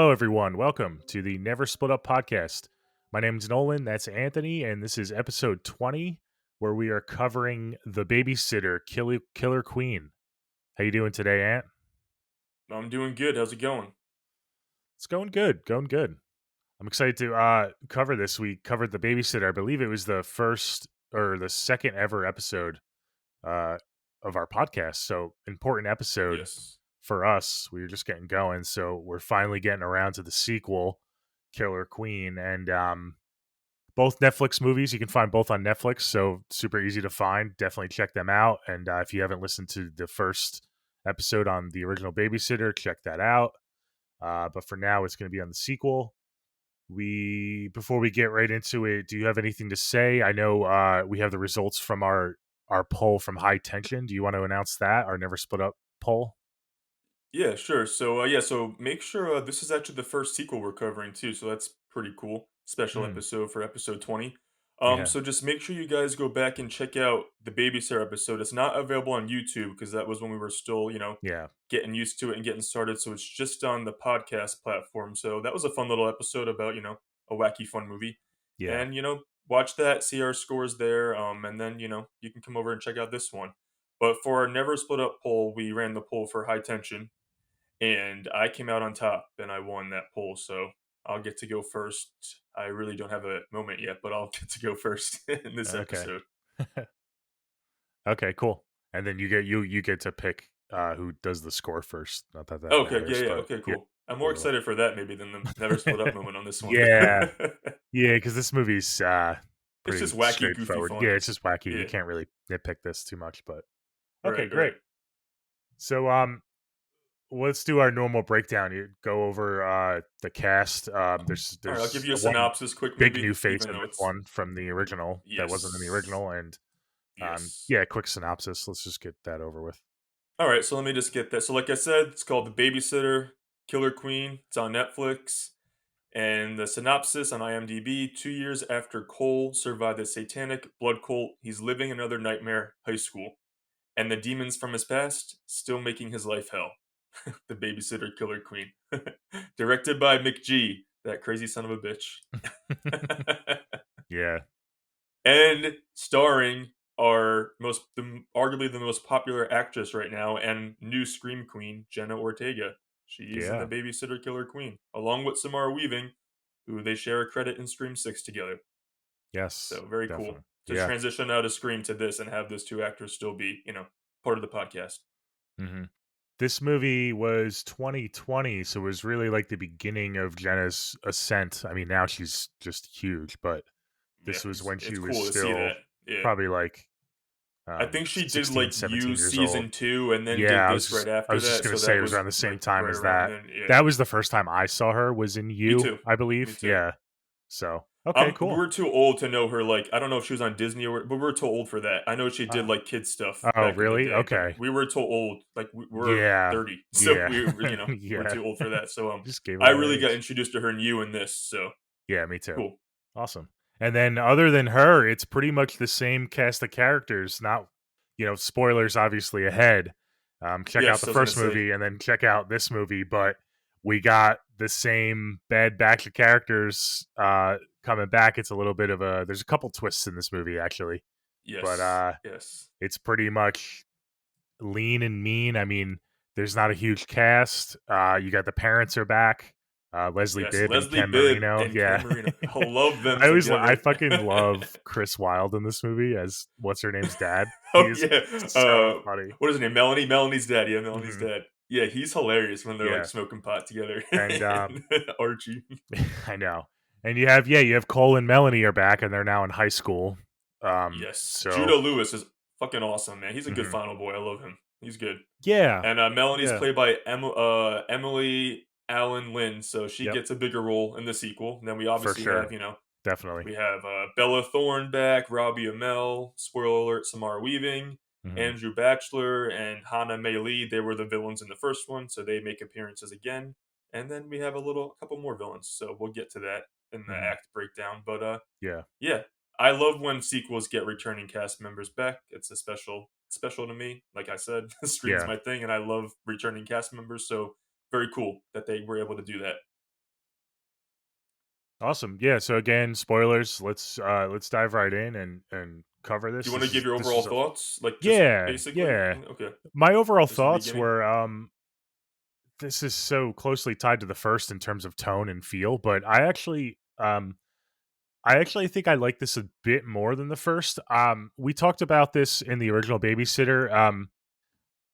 Hello, everyone. Welcome to the Never Split Up podcast. My name is Nolan. That's Anthony, and this is episode 20, where we are covering the Babysitter, Killer Queen. How you doing today, Ant? I'm doing good. How's it going? It's going good. Going good. I'm excited to cover this. We covered the Babysitter. I believe it was the first or the second ever episode uh, of our podcast. So important episode Yes. for us. We were just getting going, so we're finally getting around to the sequel, Killer Queen, and both Netflix movies. You can find both on Netflix, so super easy to find. Definitely check them out. And if you haven't listened to the first episode on the original Babysitter, check that out. But for now, it's going to be on the sequel. We Before we get right into it, do you have anything to say? I know we have the results from our poll from High Tension. Do you want to announce that, our Never Split Up poll? Yeah, sure. So make sure this is actually the first sequel we're covering too. So that's pretty cool. Special Mm, episode for episode 20. yeah, So just make sure you guys go back and check out the Babysitter episode. It's not available on YouTube because that was when we were still, yeah, getting used to it and getting started. So it's just on the podcast platform. So that was a fun little episode about, a wacky fun movie. yeah. And, watch that, see our scores there. And then, you can come over and check out this one. But for our Never Split Up poll, we ran the poll for High Tension and I came out on top and I won that poll. So I'll get to go first. I really don't have a moment yet, but I'll get to go first in this Okay. episode. Okay, cool. And then you get to pick who does the score first. Not that that Okay, yeah, matters, yeah, but okay, yeah, cool. I'm more cool. excited for that maybe than the Never Split Up moment on this one. Yeah, yeah, because this movie's It's pretty just wacky, goofy straightforward. Yeah, fun. it's just wacky. We Yeah, can't really nitpick this too much, but okay, right, great. right. So let's do our normal breakdown. You go over the cast. All right, I'll give There's you a one synopsis quick big maybe, new face even in though this it's one from the original that wasn't in the yes. original, and Yes. yeah, quick synopsis. Let's just get that over with. All right, so let me just get that. So like I said, it's called The Babysitter, Killer Queen. It's on Netflix. And the synopsis on IMDb: 2 years after Cole survived a satanic blood cult, he's living another nightmare high school. And the demons from his past still making his life hell. The Babysitter Killer Queen. Directed by McG, that crazy son of a bitch. Yeah, And starring arguably the most popular actress right now and new Scream Queen, Jenna Ortega. She's in The yeah. Babysitter Killer Queen, along with Samara Weaving, who they share a credit in Scream 6 together. Yes, So very cool definitely. to Yeah. transition out of Scream to this and have those two actors still be, part of the podcast. hmm This movie was 2020, so it was really like the beginning of Jenna's ascent. I mean, now she's just huge, but Yeah, this was when she it's was cool to see still that. Yeah. probably like I think she did 16, like 17 you years old. season 2 and then did Yeah, this right I after was just that. gonna So say that it was was around the same like time right as around that. then. Yeah. That was the first time I saw her was in Me You, too. I Me believe. too. Yeah. So okay, cool. We're too old to know her. Like, I don't know if she was on Disney but we're too old for that. I know she did Uh, like kid stuff oh, back in the really? day, but Okay. we were too old. Like, we're Yeah. 30, so Yeah. we're Yeah. too old for that. So Just gave I away our really got age. introduced to her new in this. So Yeah, me too. cool. Awesome. And then other than her, it's pretty much the same cast of characters. Not, spoilers obviously ahead. Check out Yes, the I was gonna first say movie and then check out this movie, but we got the same bad batch of characters coming back. It's a little bit of there's a couple twists in this movie actually, but yes, yes, it's pretty much lean and mean. I mean, there's not a huge cast. You got the parents are back. Leslie yes. Bibb and Leslie Ken Bibb Marino. and Ken Yeah. Marino. I love them I together. fucking love Chris Wilde in this movie as what's her name's dad. He Oh is yeah. so funny. What is his name? Melanie. Melanie's dad. Yeah, Melanie's hmm dad. Yeah, he's hilarious when they're like Yeah. smoking pot together. And And Archie. I know. And you have Cole and Melanie are back and they're now in high school. Yes, So Judah Lewis is fucking awesome, man. He's a good mhm. final boy. I love him. He's good. Yeah. And Melanie's Yeah. played by Emily Allen Lynn, so she Yep. gets a bigger role in the sequel. And then we For obviously have, sure. Definitely. Bella Thorne back, Robbie Amell, spoiler alert, Samara Weaving, hmm Andrew Batchelor, and Hannah May Lee. They were the villains in the first one, so they make appearances again. And then we have a couple more villains, so we'll get to that in the hmm act breakdown. But Yeah. yeah, I love when sequels get returning cast members back. It's a special to me. Like I said, Scream's Yeah. my thing, and I love returning cast members. So very cool that they were able to do that. Awesome. Yeah. So again, spoilers. Let's dive right in and cover Do this. you wanna give your This overall is a thoughts? Like, just yeah, basically? yeah. Okay, My overall just in the thoughts beginning? were this is so closely tied to the first in terms of tone and feel, but I actually think I like this a bit more than the first. We talked about this in the original Babysitter.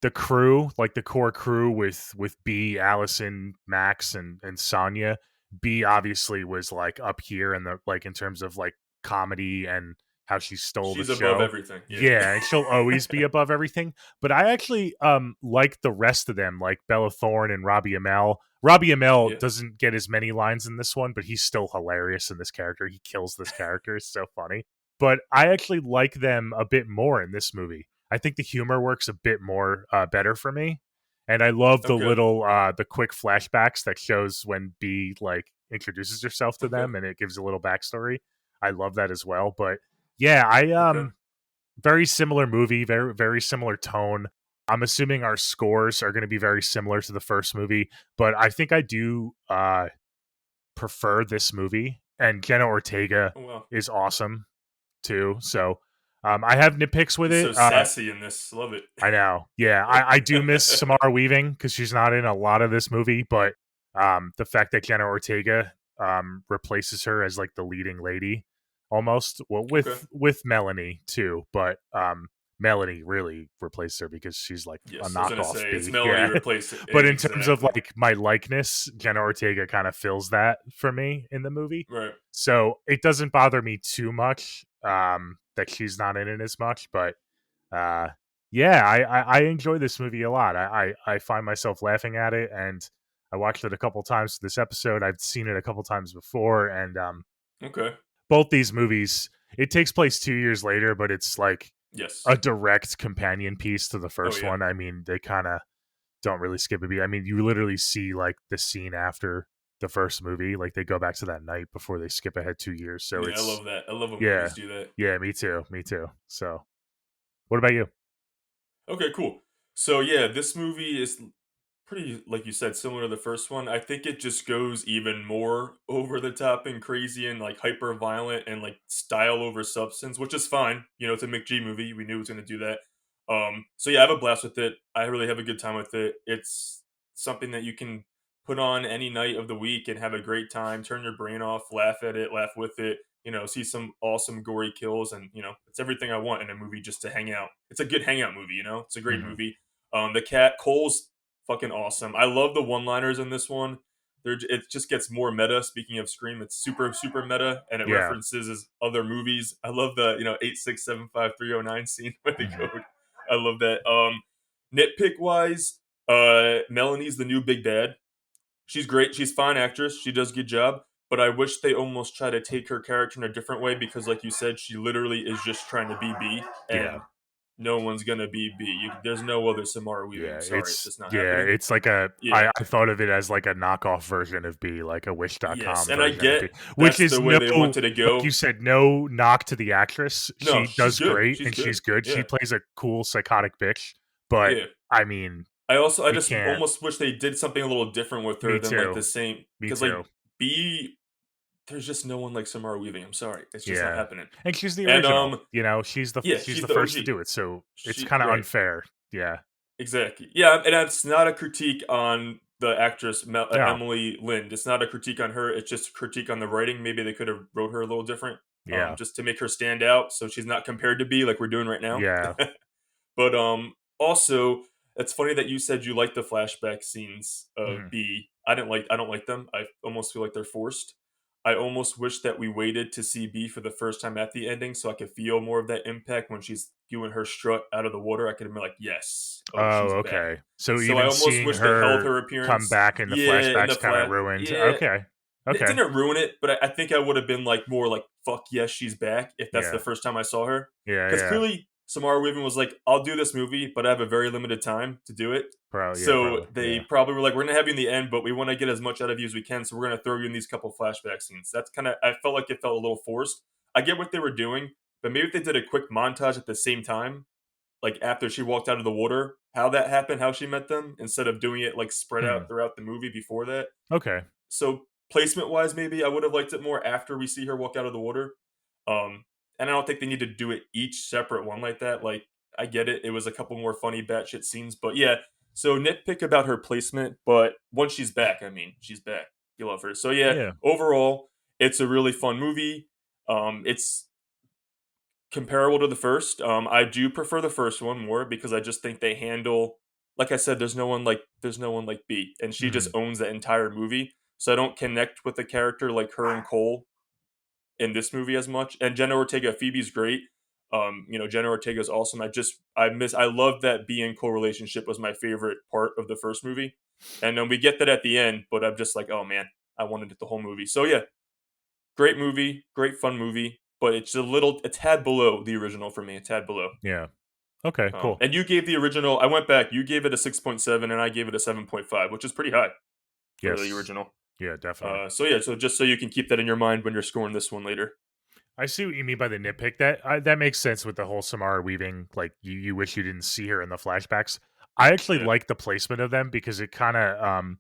The crew, like the core crew with B, Allison, Max, and Sonya. B obviously was like up here in the like in terms of like comedy and how she stole the She's above show. everything, yeah. Yeah, and she'll always be above everything. But I actually like the rest of them, like Bella Thorne and Robbie Amell. Robbie Amell Yeah, doesn't get as many lines in this one, but he's still hilarious in this character. He kills this character. It's so funny. But I actually like them a bit more in this movie. I think the humor works a bit more better for me, and I love okay, the quick flashbacks that shows when B like introduces herself to okay, them, and it gives a little backstory. I love that as well. But yeah, I okay, very similar movie, very similar tone. I'm assuming our scores are going to be very similar to the first movie, but I think I do prefer this movie, and Jenna Ortega oh, wow. is awesome too. So I have nitpicks with She's it. so sassy in this, love it. I know. Yeah, I do miss Samara Weaving because she's not in a lot of this movie, but the fact that Jenna Ortega replaces her as like the leading lady almost, well, Okay, with Melanie too, but Melanie really replaced her because she's like a yes, I was gonna knockoff say, it's B. Melanie Yeah. replaced it, But in terms of exactly. like my likeness, Jenna Ortega kind of fills that for me in the movie. Right, So it doesn't bother me too much that she's not in it as much, but uh, yeah, I enjoy this movie a lot. I find myself laughing at it, and I watched it a couple times for this episode. I've seen it a couple times before, and okay, both these movies. It takes place 2 years later, but it's like a yes. direct companion piece to the Oh, first yeah. one. I mean, they kind of don't really skip a beat. I mean, you literally see like the scene after the first movie, like they go back to that night before they skip ahead 2 years. So Yeah, I it's love that, I love when yeah, movies do that. yeah, me too. So, what about you? Okay, cool. So, yeah, this movie is pretty, like you said, similar to the first one. I think it just goes even more over the top and crazy and like hyper violent and like style over substance, which is fine. You know, it's a McG movie. We knew it was going to do that. So yeah, I have a blast with it. I really have a good time with it. It's something that you can put on any night of the week and have a great time. Turn your brain off, laugh at it, laugh with it. You know, see some awesome gory kills, and you know, it's everything I want in a movie just to hang out. It's a good hangout movie. You know, it's a great Hmm. movie. The cat Cole's fucking awesome. I love the one-liners in this one. It just gets more meta. Speaking of Scream, it's super meta, and it Yeah. references his other movies. I love the 8675309 scene with the Hmm. code. I love that. Nitpick wise, Melanie's the new big bad. She's great. She's a fine actress. She does a good job. But I wish they almost try to take her character in a different way because, like you said, she literally is just trying to be B, Yeah. and no one's gonna be B. There's no other Samara Weaving. I'm sorry, it's just not happening. It's like a Yeah. I thought of it as like a knockoff version of B, like a Yes, Wish.com and I version of get B, which that's is the way no, they wanted to like you go. said, no knock to the actress. No, She she's does good. great She's and she's good. good. She Yeah. plays a cool psychotic bitch, but Yeah. I mean, I you just can't. almost wish they did something a little different with her Me than like too. the same Me because like too. B there's just no one like Samara Weaving. I'm sorry. It's just not Yeah. happening. And she's the And original. yeah, she's she's the the first to OG. do it, so it's She kind of right. unfair. Yeah. Exactly. Yeah, and that's not a critique on the actress No. Emily Lind. It's not a critique on her. It's just a critique on the writing. Maybe they could have wrote her a little different, Yeah. just to make her stand out, so she's not compared to B like we're doing right now. Yeah. But also, it's funny that you said you like the flashback scenes of Mhm. B. I don't like them. I almost feel like they're forced. I almost wish that we waited to see B for the first time at the ending so I could feel more of that impact when she's doing her strut out of the water. I could have been like, yes, oh, Oh, she's back. okay. So So I even almost seeing wish they held her her come appearance. back in the Yeah, in the flashbacks kinda flat. ruined. Yeah, Okay. it Okay. didn't ruin it, but I think I would have been like more like, "Fuck yes, she's back," if that's the Yeah. first time I saw her. Yeah, Because yeah. clearly Samara Weaving was like, "I'll do this movie, but I have a very limited time to do it." So Probably, they yeah. probably were like, "We're gonna have you in the end, but we want to get as much out of you as we can, so we're gonna throw you in these couple flashback scenes." That's kind of I felt like it felt a little forced. I get what they were doing, but maybe if they did a quick montage at the same time, like after she walked out of the water, how that happened, how she met them, instead of doing it like spread Hmm. out throughout the movie before that. Okay. So placement wise, maybe I would have liked it more after we see her walk out of the water. Um, and I don't think they need to do it each separate one like that. Like, I get it. It was a couple more funny batshit scenes, but yeah. So nitpick about her placement, but once she's back, I mean, she's back. You love her. So yeah, Yeah. overall, it's a really fun movie. It's comparable to the first. I do prefer the first one more because I just think they handle, like I said, there's no one like B, and she just Mhm. owns that entire movie. So I don't connect with the character like her and Cole in this movie as much. And Jenna Ortega, Phoebe's great. Jenna Ortega's awesome. I love that B and Cole relationship was my favorite part of the first movie, and then we get that at the end. But I'm just like, oh man, I wanted it the whole movie. So yeah, great movie, great fun movie, but it's a tad below the original for me, a tad below. Yeah. Okay, cool. And you gave the original. I went back. You gave it a 6.7, and I gave it a 7.5, which is pretty high for the Yes. original. Yeah, definitely. So yeah, so just so you can keep that in your mind when you're scoring this one later. I see what you mean by the nitpick. That makes sense with the whole Samara Weaving. Like you wish you didn't see her in the flashbacks. I actually Yeah, like the placement of them because it kind of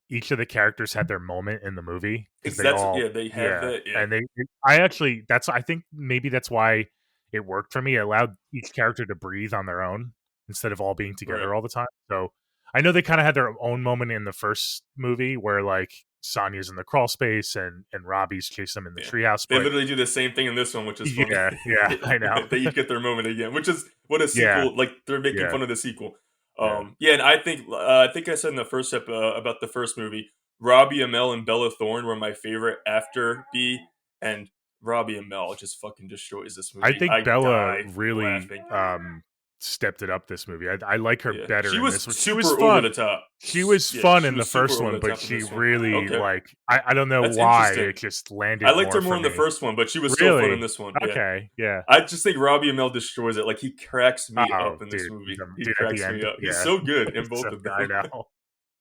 each of the characters had their moment in the movie because they all yeah, they have yeah, that. Yeah, and I actually that's I think maybe that's why it worked for me. It allowed each character to breathe on their own instead of all being right. together all the time. So I know they kind of had their own moment in the first movie where like Sonya's in the crawl space and Robbie's chasing them in the Yeah. treehouse, They but literally do the same thing in this one, which is funny. yeah, yeah, I know. They each get their moment again, which is what a Yeah, sequel, like, they're making yeah, fun of the sequel. yeah. Yeah, and I think I said in the first about the first movie, Robbie Amell and Bella Thorne were my favorite after B, and Robbie Amell just fucking destroys this I movie. think I Bella die really laughing. stepped it up this movie. I like her Yeah. better She in was this one. She was super over fun. the top. She was Yeah, fun she in the was super first over one, the but top in she this one. really Okay. like I don't know That's why interesting. it just I landed liked her more more for in the me. first one, but she was so fun in Really? this one. Yeah. Okay, yeah. I just think Robbie Amell destroys it. Like, he cracks me Oh, up in this dude, movie. He dude, at the cracks me end, up. He's yeah. so good in So both of I them. know.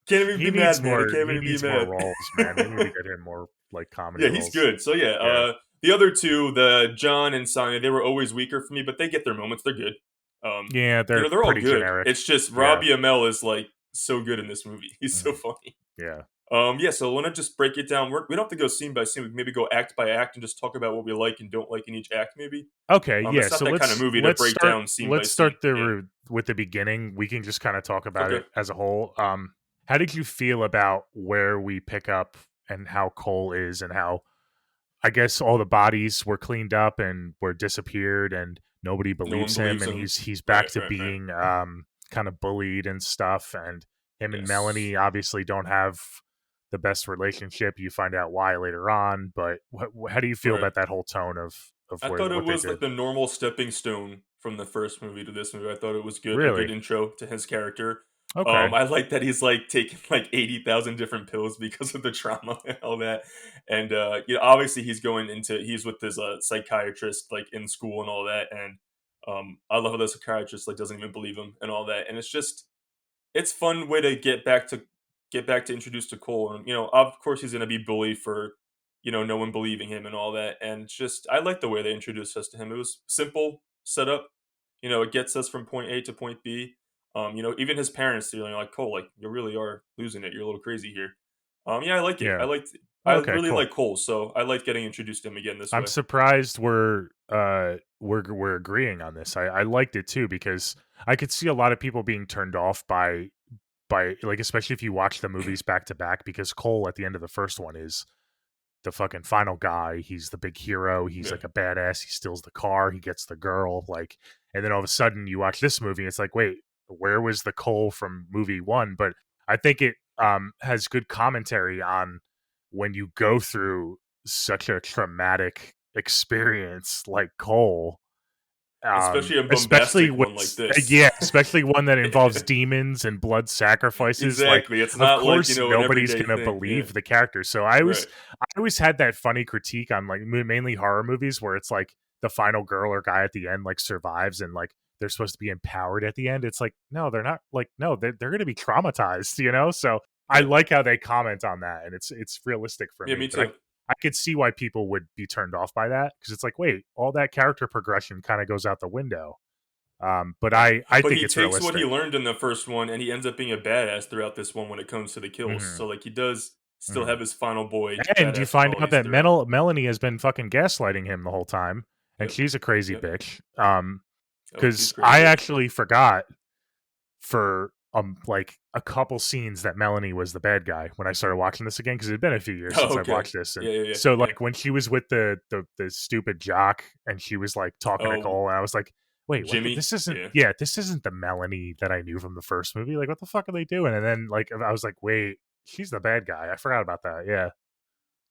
Can't even be mad, man. I can't He even be needs more mad. roles, man. We need to get him more like comedy Yeah, he's roles. good. So yeah, Yeah. the other two, the John and Sonya, they were always weaker for me, but they get their moments. They're good. Yeah, they're They're all pretty good. generic. It's just Yeah. Robbie Amell is like so good in this movie. He's so Mhm. funny. Yeah. Yeah, so I want to just break it down. We don't have to go scene by scene. We can maybe go act by act and just talk about what we like and don't like in each act, maybe. Okay, yeah. It's not So that kind of movie to let's break start down scene by let's scene. start the Yeah. with the beginning. We can just kind of talk about Okay. it as a whole. How did you feel about where we pick up and how Cole is and how I guess all the bodies were cleaned up and were disappeared and nobody No one believes him believes and him. he's back Right, to right, right. being kind of bullied and stuff and him and Yes. Melanie obviously don't have the best relationship. You find out why later on, but how do you feel Right. about that whole tone of I where thought it what they was like did? the normal stepping stone from the first movie to this movie. I thought it was good, a good Really? intro to his character. Okay. I like that he's like taking like 80,000 different pills because of the trauma and all that. And obviously he's with his psychiatrist like in school and all that. And I love how the psychiatrist like doesn't even believe him and all that. And it's fun way to get back to introduce to Cole, and of course he's gonna be bullied for no one believing him and all that, and it's just I like the way they introduced us to him. It was simple setup, it gets us from point A to point B. Even his parents, they're like Cole, like you really are losing it. You're a little crazy here. Yeah, I like it. Yeah. I Okay, really cool. like Cole, so I like getting introduced to him again this I'm way. surprised we're agreeing on this. I liked it too because I could see a lot of people being turned off by like especially if you watch the movies back to back because Cole at the end of the first one is the fucking final guy. He's the big hero. He's Yeah, like a badass. He steals the car. He gets the girl. Like, and then all of a sudden you watch this movie. It's like, wait, where was the Cole from movie one? But I think it has good commentary on when you go through such a traumatic experience like Cole, especially a especially bombastic with one like this. yeah, especially one that involves demons and blood sacrifices. Like, Exactly. It's of not like course, an nobody's everyday gonna thing. Yeah, believe the character. So right. I always had that funny critique on like mainly horror movies where it's like the final girl or guy at the end like survives and like they're supposed to be empowered at the end. It's like no, they're not. Like no, they're gonna be traumatized. So I Yeah, like how they comment on that, and it's realistic for yeah, me. me But too. I could see why people would be turned off by that because it's like, wait, all that character progression kind of goes out the window. But Right. I But think he it's takes what he realistic. learned in the first one and he ends up being a badass throughout this one when it comes to the kills. Mhm. So like he does still Mhm. have his final boy And you badass find out qualities that throughout. Melanie has been fucking gaslighting him the whole time, and Yep. she's a crazy Yep. bitch. Oh, she's Because crazy I bitch. actually forgot for like a couple scenes that Melanie was the bad guy when I started watching this again, because it had been a few years since Oh, I've okay. watched this. And Yeah, yeah, yeah, so yeah. like when she was with the stupid jock and she was like talking to Oh, Cole, and I was like, wait, what Jimmy? this isn't, Yeah. yeah, this isn't the Melanie that I knew from the first movie. Like, what the fuck are they doing? And then like I was like, wait, she's the bad guy. I forgot about that. Yeah.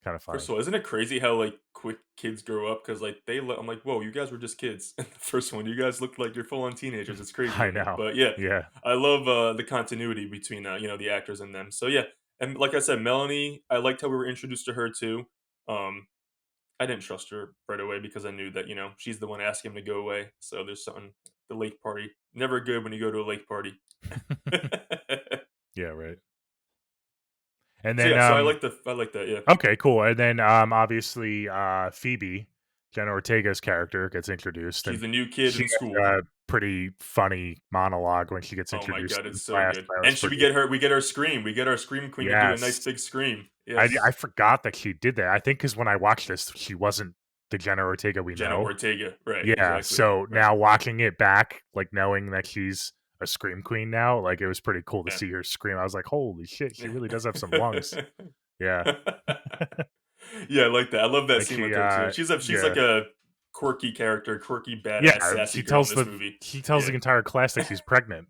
Kind of First funny. of all, isn't it crazy how, like, quick kids grow up? Because like, I'm like, "Whoa, you guys were just kids in the first one. You guys look like you're full-on teenagers." It's crazy I to me. know. But yeah, Yeah. I love, the continuity between, the actors and them. So yeah, and like I said, Melanie, I liked how we were introduced to her too. Um, I didn't trust her right away because I knew that, she's the one asking him to go away. So there's something the lake party. Never good when you go to a lake party. Yeah, right. And So then yeah, so I like that, yeah. okay, cool. And then obviously Phoebe, Jenna Ortega's character gets introduced, She's and the new kid she in school. has a pretty funny monologue when she gets Oh my introduced god, in it's so class. good. That was And should pretty we get our scream. We get our scream queen to do a nice yes. big scream. I Yes. forgot that she did that. I think because when I watched this, she wasn't the Jenna Ortega we Jenna know. Ortega. Right, Yeah, exactly. so Right. now watching it back, like knowing that she's a scream queen now, like it was pretty cool to Yeah. see her scream. I was like, holy shit, she really does have some lungs. Yeah. Yeah, Yeah, I like that. I love that like scene she, with her too. She's yeah. like a quirky character, quirky, Yeah, badass, sassy she girl in tells this the movie. she tells Yeah. the entire class that she's pregnant.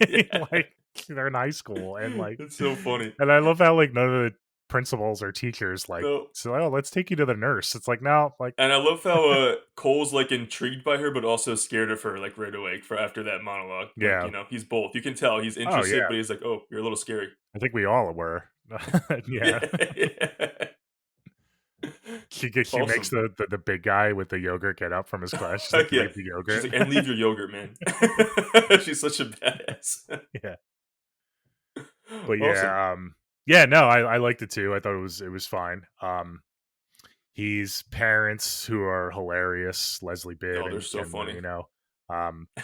Yeah. Like, they're in high school, and, like It's so funny. and I love how, like, none of the principals or teachers, like, No. say, "Oh, let's take you to the nurse." It's like, "No," like And I love how Cole's like intrigued by her, but also scared of her, like right away for after that monologue. Like, yeah. he's both. You can tell he's Oh, interested, yeah. but he's like, "Oh, you're a little scary." I think we all were. Yeah. Yeah. She makes Awesome. the big guy with the yogurt get up from his class. She's like, Yeah. "Leave the She's yogurt." like, "And leave your yogurt, man." She's such a badass. Yeah. But, Awesome. yeah, yeah, no, I liked it too. I thought it was fine. He's parents who are hilarious, Leslie Bibb Oh, they're and so Kim funny. Marino.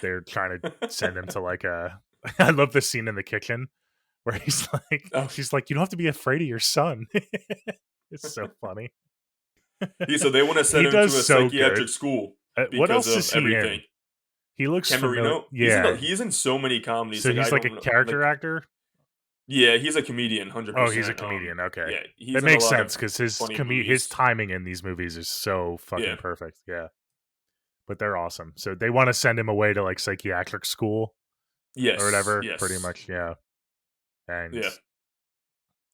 They're trying to send him to like a I love the scene in the kitchen where he's like Oh, she's like, "You don't have to be afraid of your son." It's so funny. yeah, so they wanna send He him does to a so good. psychiatric school What because else of is he everything. in? He looks familiar. Camerino, Yeah. he's in so many comedies, So like, I he's like a don't know, character like actor? yeah, he's a comedian, Oh, he's a 100%, comedian, okay. yeah, he's That in a makes lot sense of 'cause funny his movies. timing in these movies is so fucking Yeah. perfect, yeah. But they're awesome. So they wanna send him away to, like, psychiatric school or Yes, whatever, pretty yes. much, yeah. And Yeah.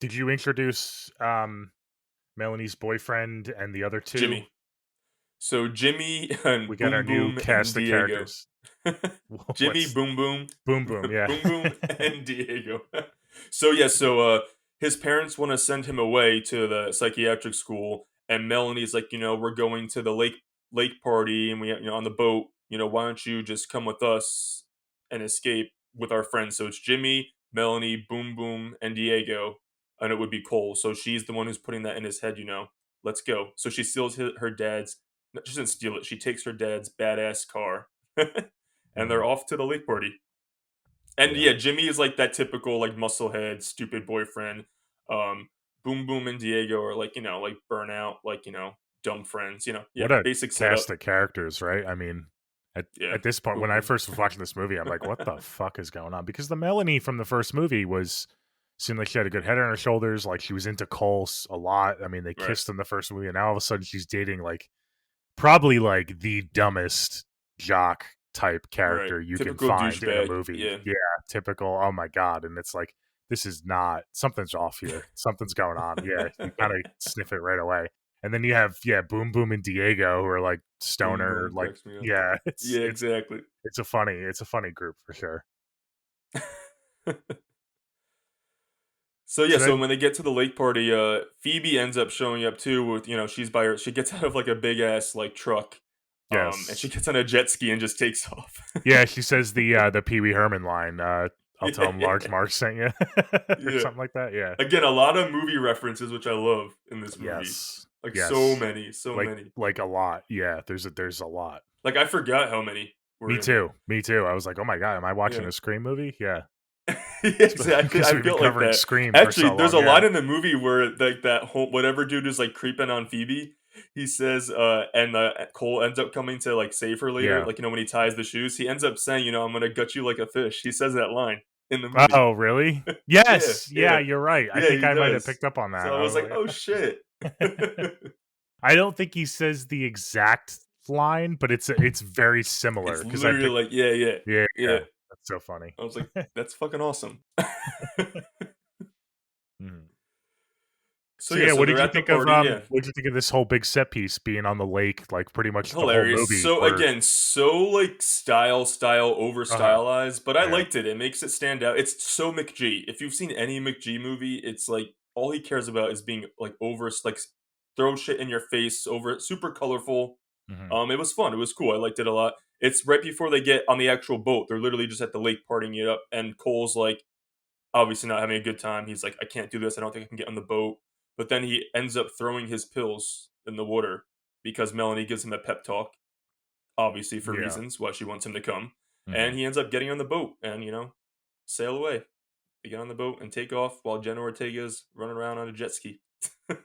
did you introduce, Melanie's boyfriend and the other 2? Jimmy. So Jimmy We and got our Boom new Boom and cast of Diego. characters. Jimmy, What's Boom Boom, Boom Boom, yeah. Boom Boom, and Diego. So yeah, his parents want to send him away to the psychiatric school, and Melanie's like, we're going to the lake party, and we, on the boat. Why don't you just come with us and escape with our friends? So it's Jimmy, Melanie, Boom Boom, and Diego, and it would be Cole. So she's the one who's putting that in his head. Let's go. So she steals her dad's. No, she doesn't steal it. She takes her dad's badass car, and they're Mhm, off to the lake party. And yeah. yeah, Jimmy is like that typical like musclehead, stupid boyfriend. Boom Boom and Diego are like like burnout, like dumb friends. Yeah, What a basic setup. cast of characters, right? I mean, Yeah, at this point, when Boom I Boom. first was watching this movie, I'm like, "What the fuck is going on?" Because the Melanie from the first movie was seemed like she had a good head on her shoulders, like, she was into Cole a lot. I mean, they Right, kissed in the first movie, and now all of a sudden she's dating, like, probably, like, the dumbest jock type right. character you can Typical find in a douchebag. movie. Yeah, Yeah, typical, oh my god, and it's like, this is not something's off here. Something's going on. Yeah, you kinda sniff it right away. And then you have, yeah, Boom Boom and Diego who are, like, Boom stoner, Boom like cracks me up. yeah, Yeah, exactly. it's a funny group for sure. So yeah, So so then when they get to the lake party, Phoebe ends up showing up too with she gets out of like a big ass like truck, and she yes. gets on a jet ski and just takes off. Yeah, she says the Pee Wee Herman line, "I'll tell him Large Yeah, Mark sent you," or yeah. something like that, yeah. Again, a lot of movie references, which I love in this movie. Yes. Like so Yes. many, so many. Like a lot, yeah, there's a lot. Like I forgot how many were Me in here. too, me too. I was like, "Oh my god, am I watching Yeah. a Scream movie?" Yeah. Yeah, exactly. because I we've been feel like covering that. Scream for Actually, so there's long. a Yeah, line in the movie where like that whole whatever dude is like creeping on Phoebe. He says, and Cole ends up coming to like save her later. yeah. Like when he ties the shoes, he ends up saying, "I'm gonna gut you like a fish." He says that line in the movie. Oh, really? Yeah, Yes. Yeah, yeah, you're right. I yeah. think He I might have does. picked up on So that. I I was like, was "Oh shit." like, I don't think he says the exact line, but it's very similar It's because I literally picked. like, yeah, yeah, Yeah, yeah. yeah. That's so funny. I was like, "That's fucking awesome." Mhm. So So yeah, yeah, so they're at the party. Yeah, what did you think of this whole big set piece being on the lake, like pretty much the whole hilarious. movie? So Where again, so like style over uh-huh. stylized, but I Yeah. liked it. It makes it stand out. It's so McG. If you've seen any McG movie, it's like all he cares about is being like over like throw shit in your face, over super colorful. Mhm. It was fun. It was cool. I liked it a lot. It's right before they get on the actual boat. They're literally just at the lake partying it up, and Cole's like obviously not having a good time. He's like, I can't do this. I don't think I can get on the boat. But then he ends up throwing his pills in the water because Melanie gives him a pep talk, obviously for Yeah. reasons why she wants him to come. And Mhm. he ends up getting on the boat and, sail away. They get on the boat and take off while Jenna Ortega's running around on a jet ski.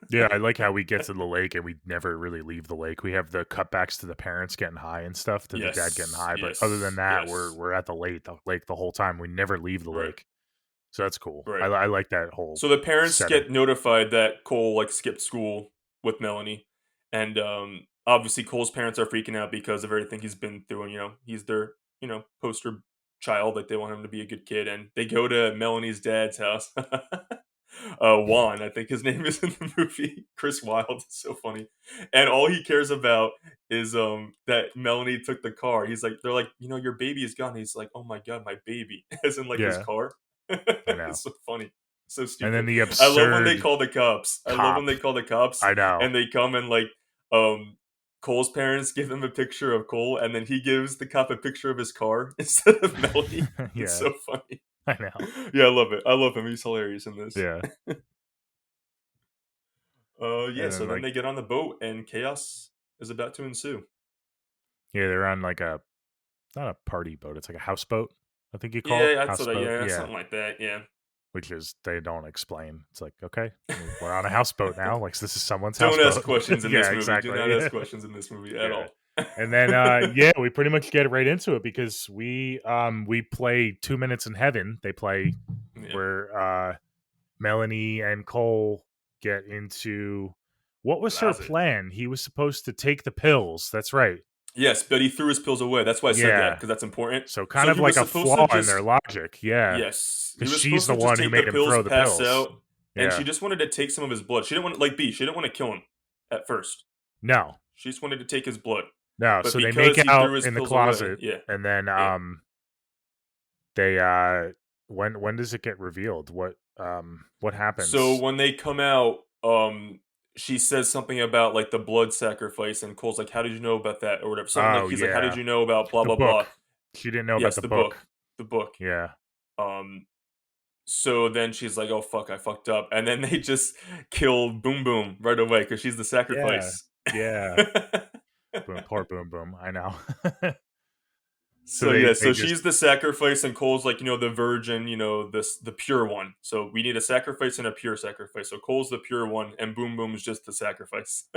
Yeah, I like how we get to the lake and we never really leave the lake. We have the cutbacks to the parents getting high and stuff, to the dad getting Yes, high, but other than yes, that, yes. we're at the lake the whole time. We never leave the Right, lake. So that's cool. right. I like that whole So the parents setting. get notified that Cole like skipped school with Melanie, and obviously Cole's parents are freaking out because of everything he's been through, and he's their poster child. Like they want him to be a good kid, and they go to Melanie's dad's house. Juan, I think his name is in the movie. Chris Wilde is so funny, and all he cares about is that Melanie took the car. They're like, your baby is gone. He's like, oh my god, my baby, as in like his Yeah, car. I know. It's so funny, so And then stupid. the I love when they absurd call the cops. I love when cop. they call the cops I know. and they come and like um Cole's parents give him a picture of Cole, and then he gives the cop a picture of his car instead of Melanie. It's Yeah, so funny. I know. Yeah, I love it. I love him. He's hilarious in this. Yeah. Yeah. And So then then like they get on the boat, and chaos is about to ensue. yeah, they're on like a not a party boat, it's like a houseboat, I think you call it? Yeah, I'd say that. Houseboat, Yeah, yeah, something like that. Yeah. which is they don't explain. It's like, "Okay, we're on a houseboat now, like, this is someone's Don't ask houseboat." questions in Yeah, this movie. Do not exactly. ask questions in this movie at Yeah. all. And then, yeah, we pretty much get right into it because we play 2 Minutes in Heaven. They play Yeah. where, Melanie and Cole get into what was her Closet. plan? He was supposed to take the pills, that's right. Yes, but he threw his pills away. That's why I said that Yeah. because that's important. So kind So of he like was a supposed to flaw in their just logic, yeah, yes, he because was she's supposed the to just one who take the made him pills, throw the pass pills. out, and she Yeah. just wanted to take some of his blood. She didn't want like B. She didn't want to kill him at first. No. She just wanted to take his blood. No, But so they make because he out threw his in the pills away, closet, yeah, and then, yeah. they, when does it get revealed? What So happens? when they come out, she says something about like the blood sacrifice, and Cole's like, "How did you know about that?" or whatever. Something like Oh, he's like, "How did yeah. you know about blah The blah blah?" book. She didn't know about Yes, the the book. book, the book. Yeah. Um, So then she's like, "Oh fuck, I fucked up," and then they just kill Boom Boom right away because she's the Yeah. sacrifice. Yeah. Boom, poor Boom Boom, I know. So So yeah, they so just she's the sacrifice, and Cole's like, the virgin, this the pure one. So we need a sacrifice and a pure sacrifice. So Cole's the pure one, and Boom Boom is just the sacrifice.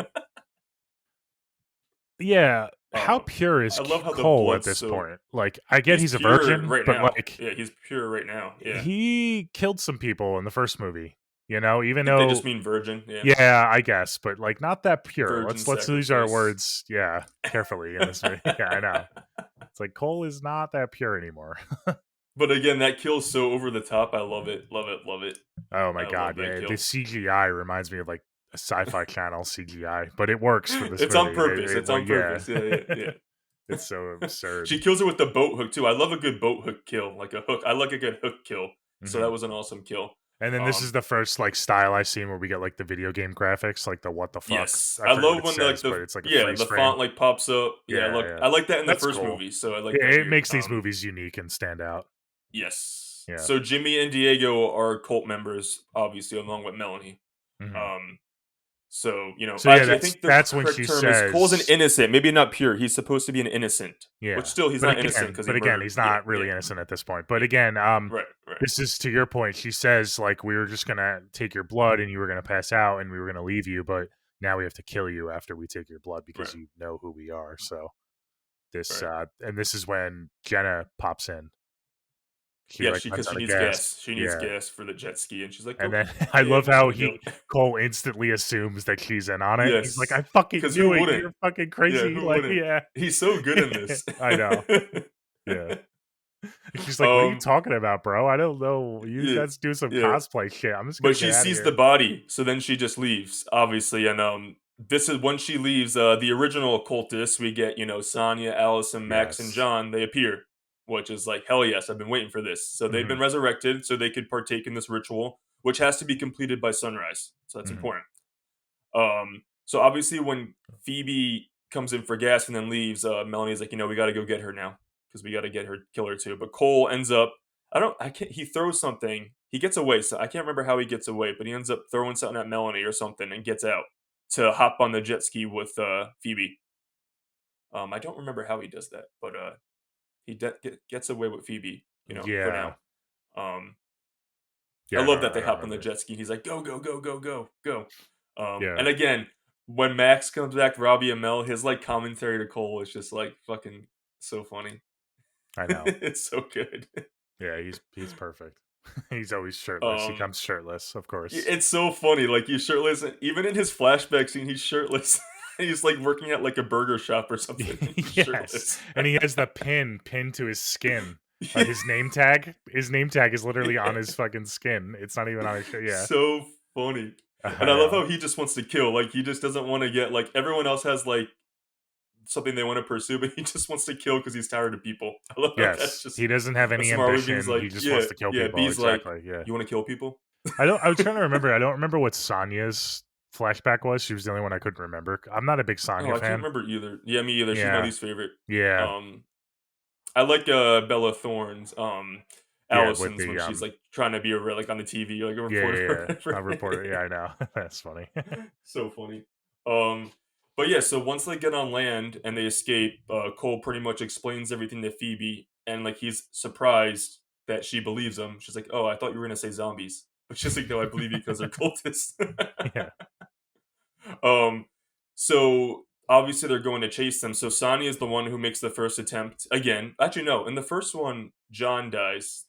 yeah, how um, pure is I love how the Cole at blood's this so point? Like, I get he's he's a pure virgin, right but, now. like, Yeah, he's pure right now. Yeah, he killed some people in the first movie, I even think they just though mean virgin. Yeah, yeah, I guess, but, like, not that pure. virgin Let's use our sacrifice. words, yeah, carefully in this movie. Yeah, I know. It's like Cole is not that pure anymore. But again, that kill's so over the top. I love it. Love it. Love it. Oh my I love god, that yeah, the kill. CGI reminds me of, like, a Sci-Fi Channel CGI, but it works for this It's on movie. purpose. They It's well, on yeah. purpose. Yeah, yeah, It's so yeah. absurd. She kills her with the boat hook too. I love a good boat hook kill, like a hook. I like a good hook kill. So that Mhm. was an awesome kill. And then this is Um, the first, like, style I've seen where we get, like, the video game graphics, like, the what the fuck. yes, I I forget what love it when says, like but the it's like a yeah freeze the frame. font like pops up. Yeah, Yeah, yeah. I like that in the That's first cool. movie. So I like Yeah, that it here. makes these movies unique and stand out. Yes. Yeah. So Jimmy and Diego are cult members, obviously, along with Melanie. Mhm. Um, So, So yeah, actually, I that's think the that's when correct she term is Cole's an says, innocent. Maybe not pure. He's supposed to be an innocent, which yeah. still he's But not innocent again, because he but again, murdered. he's Yeah, not yeah, really innocent at this point. But yeah. again, Right, right, this is to your point. She says like we were just gonna take your blood and you were gonna pass out and we were gonna leave you, but now we have to kill you after we take your blood because right, you know who we are. So this right. and this is when Jenna pops in. She Yeah, like she runs because out she of needs gas. gas. She needs Yeah. gas for the jet ski, and she's like, And "Go." then I Yeah, love we're how gonna go. Cole instantly assumes that she's in on it. He's like, Yes, I fucking because who knew it. wouldn't? You're fucking Yeah, crazy. who Like, wouldn't? yeah. He's so good in this. I know. Yeah. She's like, what are you um, talking about, bro? I don't know. You yeah, guys do some yeah. cosplay shit. I'm just gonna But get she out of sees the here. body, so then she just leaves, obviously, and, this is when she leaves, the original occultists, we get, Sonya, Allison, Max, and Yes. John, they appear, which is like, "Hell yes, I've been waiting for this." So they've Hmm. been resurrected so they could partake in this ritual, which has to be completed by sunrise, so that's Hmm. important. So obviously when Phoebe comes in for gas and then leaves, Melanie's like, we gotta go get her now, because we gotta get her, kill her too. But Cole ends up, I can't, he throws something, he gets away, so I can't remember how he gets away, but he ends up throwing something at Melanie or something and gets out to hop on the jet ski with Phoebe. I don't remember how he does that, but gets away with Phoebe, for Yeah. now. Um, I Yeah, love that they I don't hop on the remember. jet ski. He's like, "Go, go, go, go, go, go." Yeah, And again, when Max comes back, Robbie Amell, his like commentary to Cole is just like fucking so funny. I know. It's so good. Yeah, he's perfect. He's always shirtless. He Um, comes shirtless, of course. it's so funny. Like he's shirtless. Even in his flashback scene, he's shirtless. He's like working at like a burger shop or something. And he's Yes, shirtless. and he has the pin pinned to his skin. Yeah, His name tag. His name tag is literally on yeah. his fucking skin. It's not even on his shirt. Yeah, So funny. And I I love know. how he just wants to kill. Like he just doesn't want to get like everyone else has like something they want to pursue, but he just wants to kill because he's tired of people. I love how that's Yes, just he doesn't have a any smart way. B's ambition. like, He just yeah, wants to kill yeah. people. B's like, Exactly. Yeah. you want to kill people? I don't. I was trying to remember. I don't remember what Sonya's flashback was. She was the only one I couldn't remember. I'm not a big Oh, Sonya I can't fan. remember either. Yeah, me either. She's my Yeah. least favorite. Yeah. Um, I like Bella Thorne's, Yeah. With Allison's when the she's like trying to be a like on the TV, like a Yeah. reporter Yeah. or Yeah. whatever. A reporter. Yeah, I know. That's funny. So funny. Um, but yeah, so once they get on land and they escape, Cole pretty much explains everything to Phoebe, and like he's surprised that she believes him. She's like, "Oh, I thought you were gonna say zombies," but she's like, "No, I believe you because they're cultists." Yeah. um, so obviously they're going to chase them. So Sonny is the one who makes the first attempt again. Actually, no, in the first one, John dies,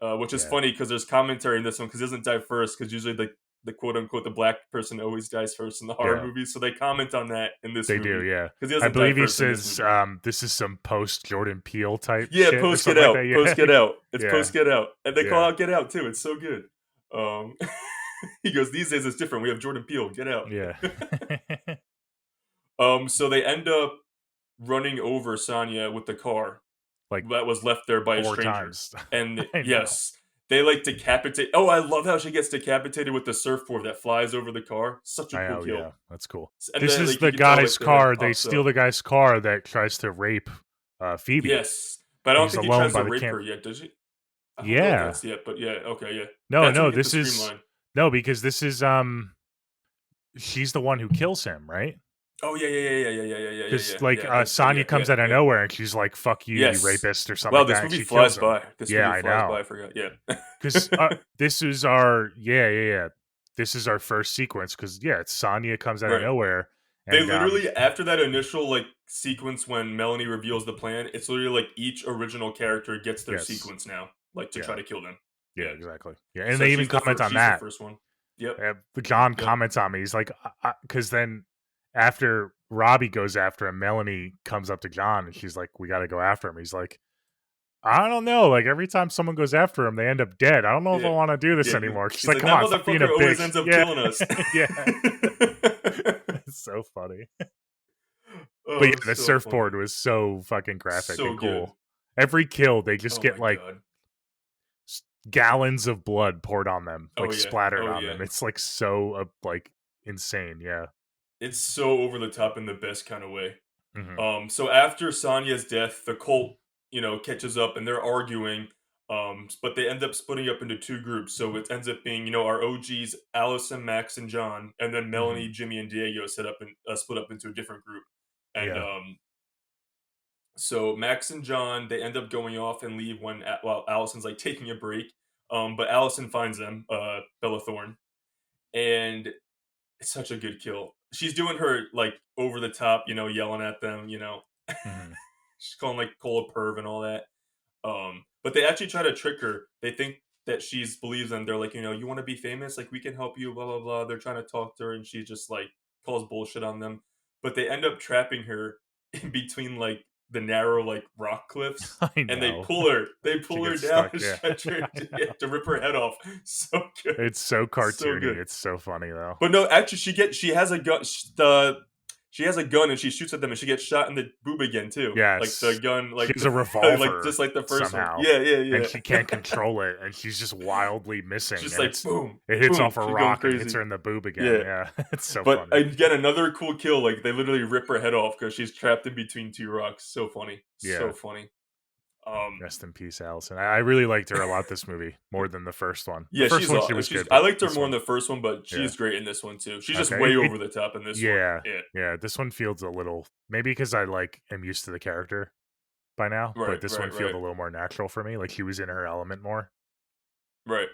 which is Yeah. funny because there's commentary in this one because he doesn't die first because usually the quote unquote the black person always dies first in the horror Yeah. movies. So they comment on that in this They do. movie Yeah. because he I doesn't die believe he first in this says, movie. "This is some post Jordan Peele type Yeah, shit or post Get something like Out, that." post Yeah. Get Out. It's Yeah. post Get Out, and they call Yeah. out Get Out too. It's so good. Um, he goes, "These days it's different. We have Jordan Peele. Get Out." Yeah. So they end up running over Sonya with the car Like that was left there by a 4 stranger. times. And I know. yes, they like decapitate. Oh, I love how she gets decapitated with the surfboard that flies over the car. Such a I cool know, kill. yeah. That's cool. And This then is like you the can tell like guy's the head car. They pops steal up. the guy's car that tries to rape, Phoebe. Yes, but I don't He's think he alone tries to by the rape camp. her yet, does he? I don't know if Yeah. that's yet, but yeah, okay, yeah. No, That's when no, we get the this is streamline. no, because this is, she's the one who kills him, right? Oh yeah, yeah, yeah, yeah, yeah, yeah, yeah, yeah, Because yeah, like, yeah. That's yeah, Sonya yeah, comes out of yeah. nowhere and she's like, "Fuck you, you Yes. rapist," or something Wow, like this that, and movie she flies kills him. by. This Yeah, movie I flies by. know. I forgot. Yeah. Because this is our yeah, yeah, yeah. This is our first sequence. Because yeah, it's Sonya comes out of Right. nowhere, They and literally after that initial like sequence when Melanie reveals the plan, it's literally like each original character gets their yes, sequence now, like to try yeah, to kill them. yeah, Yeah. exactly, yeah, and So they even comment on she's the that. first one. Yep. John Yep. comments on me. He's like, because then after Robbie goes after him, Melanie comes up to John and she's like, "We got to go after him." He's like, "I don't know. Like every time someone goes after him, they end up dead. I don't know if I Yeah. want to do this Yeah. anymore." She's He's like, like, "Come that on, stop being a motherfucker always bitch." ends up Yeah, killing us. yeah, it's so funny. But Oh, yeah, the so surfboard funny. was so fucking graphic So and good. cool. Every kill, they just Oh get my like god. gallons of blood poured on them, Oh like yeah. splattered Oh on yeah. them. It's like so like insane. Yeah. It's so over the top in the best kind of way. Hmm. So after Sonya's death, the cult, catches up and they're arguing. But they end up splitting up into two groups. So it ends up being, our OGs, Allison, Max, and John, and then Hmm. Melanie, Jimmy, and Diego set up and split up into a different group. And Yeah. so Max and John, they end up going off and leave when while Allison's like taking a break. But Allison finds them, Bella Thorne, and it's such a good kill. She's doing her like over the top, yelling at them. Hmm. She's calling like Cole a perv and all that. But they actually try to trick her. They think that she's believes them. They're like, you want to be famous? Like we can help you. Blah blah blah. They're trying to talk to her, and she just like calls bullshit on them. But they end up trapping her in between like the narrow like rock cliffs, I and they know. pull her. They She pull her gets down stuck. and Yeah. stretch her to rip her head off. So good, It's so so cartoony. good. It's so funny though. But no, actually, she has a gun. She has a gun and she shoots at them and she gets shot in the boob again too. Like the Yes. gun, She like has a like revolver just like the first one. somehow, Yeah, yeah, and yeah. she can't control it, and she's just wildly missing, Just and like boom, it hits boom. off a She's going rock and hits crazy. her in the boob again. Yeah. Yeah. It's so But funny. again, another cool kill. Like they literally rip her head off because she's trapped in between two rocks. So funny, so Yeah. funny. Um, Rest in peace, Allison. I really liked her a lot this movie, more than the first one. The yeah, first one she was she's. good, I but liked her this more in one, the first one, but yeah. she's great in this one too. She's just Okay. way over the top in this one. Yeah. Yeah, Yeah. This one feels a little, maybe because I like am used to the character by now, right, but this one right, feels right, a little more natural for me. Like she was in her element more. right.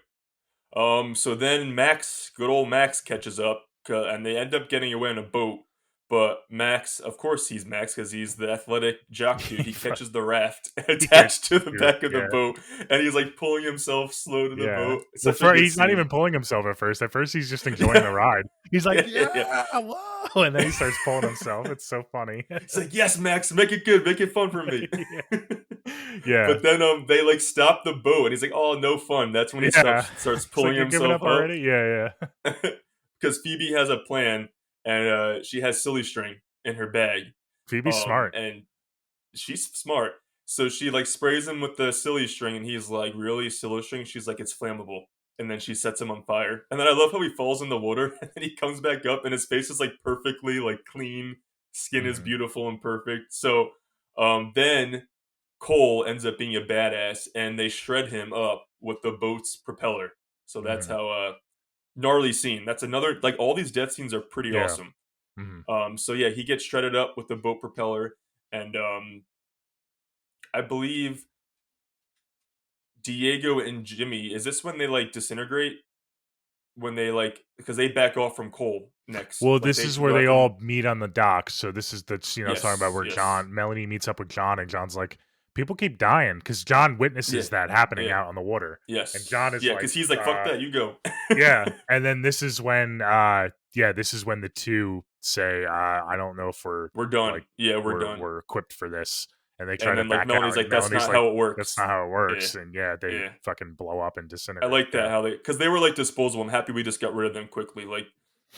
So then Max, good old Max, catches up, and they end up getting away on a boat. But Max, of course, he's Max because he's the athletic jock dude. He catches the raft He gets attached to the to it. back of the Yeah. boat, and he's like pulling himself slow to the Yeah. boat. It's Well, such a for good he's not scene. even pulling himself at first. At first, he's just enjoying the ride. He's like, Yeah, yeah, yeah. "Yeah, whoa!" And then he starts pulling himself. It's so funny. He's like, "Yes, Max, make it good, make it fun for me." Yeah. Yeah. But then they like stop the boat, and he's like, "Oh, no fun." That's when he Yeah. starts It's like, pulling "You're giving himself up up already?" Yeah, yeah. because Phoebe has a plan, and she has silly string in her bag. Phoebe's smart. And she's smart. So she like sprays him with the silly string, and he's like, "Really, silly string?" She's like, "It's flammable." And then she sets him on fire. And then I love how he falls in the water, and then he comes back up, and his face is like perfectly like clean, skin is Mhm, beautiful and perfect. So then Cole ends up being a badass, and they shred him up with the boat's propeller. So that's mhm. how gnarly scene. That's another like all these death scenes are pretty Yeah. awesome. Mhm. So yeah, he gets shredded up with the boat propeller, and I believe Diego and Jimmy. Is this when they like disintegrate? When they like because they back off from Cole next. Well, Like this they is where go they after him. all meet on the docks. So this is the talking about Yes, where yes, Melanie meets up with John, and John's like, "People keep dying," because John yeah, witnesses that happening yeah, out on the water, and John yes, is yeah. like, Because he's like, "Fuck that, you go." Yeah, and then this is when the 2 say, "I don't know if we're, We're done. like, Yeah, we're done. we're equipped for this," and they try And to then like back Melanie's out, and like, "That's Melanie's not like, how it "That's works." not how it Yeah, works," and yeah, they yeah. fucking blow up and I disintegrate, like that yeah. how because they were like disposable. I'm happy we just got rid of them quickly. Like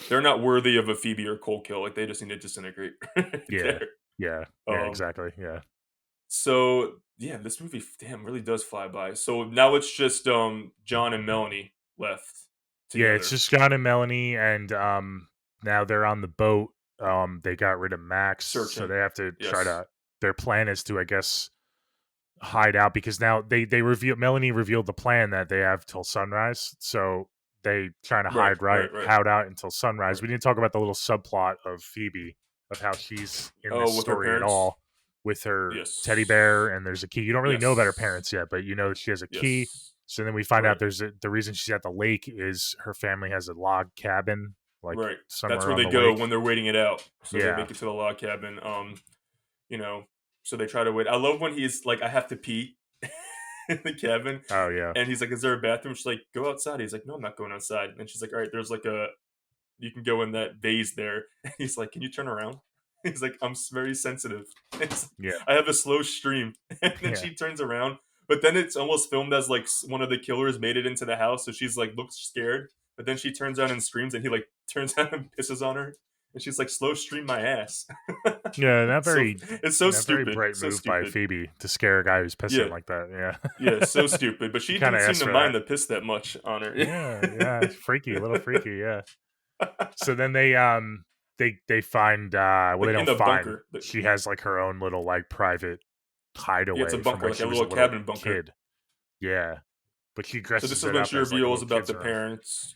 they're not worthy of a Phoebe or Cole kill. Like they just need to disintegrate right Yeah. there. Yeah. Yeah, Um, exactly, yeah. So yeah, this movie damn really does fly by. So now it's just John and Melanie left Yeah, it's together just John and Melanie, and, now they're on the boat, they got rid of Max, so searching. they have to try Yes. to their plan is to, I guess, hide out because now they reveal Melanie revealed the plan that they have till sunrise, so they trying to Right, right. hide out until sunrise. Right. We didn't talk about the little subplot of Phoebe of how she's in this Oh, with her story at parents? all with her teddy bear Yes. and there's a key. You don't really know about her Yes. parents yet, but you know that she has a key. Yes. So then we find out Right. the reason she's at the lake is her family has a log cabin like Right. That's somewhere where on they the go lake. when they're waiting it out. So they Yeah. make it to the log cabin. You know, so they try to wait. I love when he's like, I have to pee in the cabin. Oh yeah. And he's like, "Is there a bathroom?" She's like, "Go outside." He's like, "No, I'm not going outside." And she's like, "All right, there's like a you can go in that vase there." And he's like, "Can you turn around?" He's like, "I'm very sensitive. It's Yeah. I have a slow stream." And then Yeah. she turns around, but then it's almost filmed as like one of the killers made it into the house, so she's like looks scared. But then she turns around and screams, and he like turns around and pisses on her, and she's like, "Slow stream my ass." Yeah, So it's so not very stupid, bright so move by stupid. Phoebe to scare a guy who's pissing Yeah, like that. yeah, Yeah. so stupid. But She she kind didn't of seem asked to for mind that. the piss that much on her. Yeah, yeah, it's freaky, a little freaky, yeah. So then they find well they Like in don't the find. bunker. She has like her own little like private Yeah, it's a hideaway from bunker, when like a she was a little little cabin bunker. kid. Yeah, but she So this dresses is it when up she as like reveals little about kids the room. parents.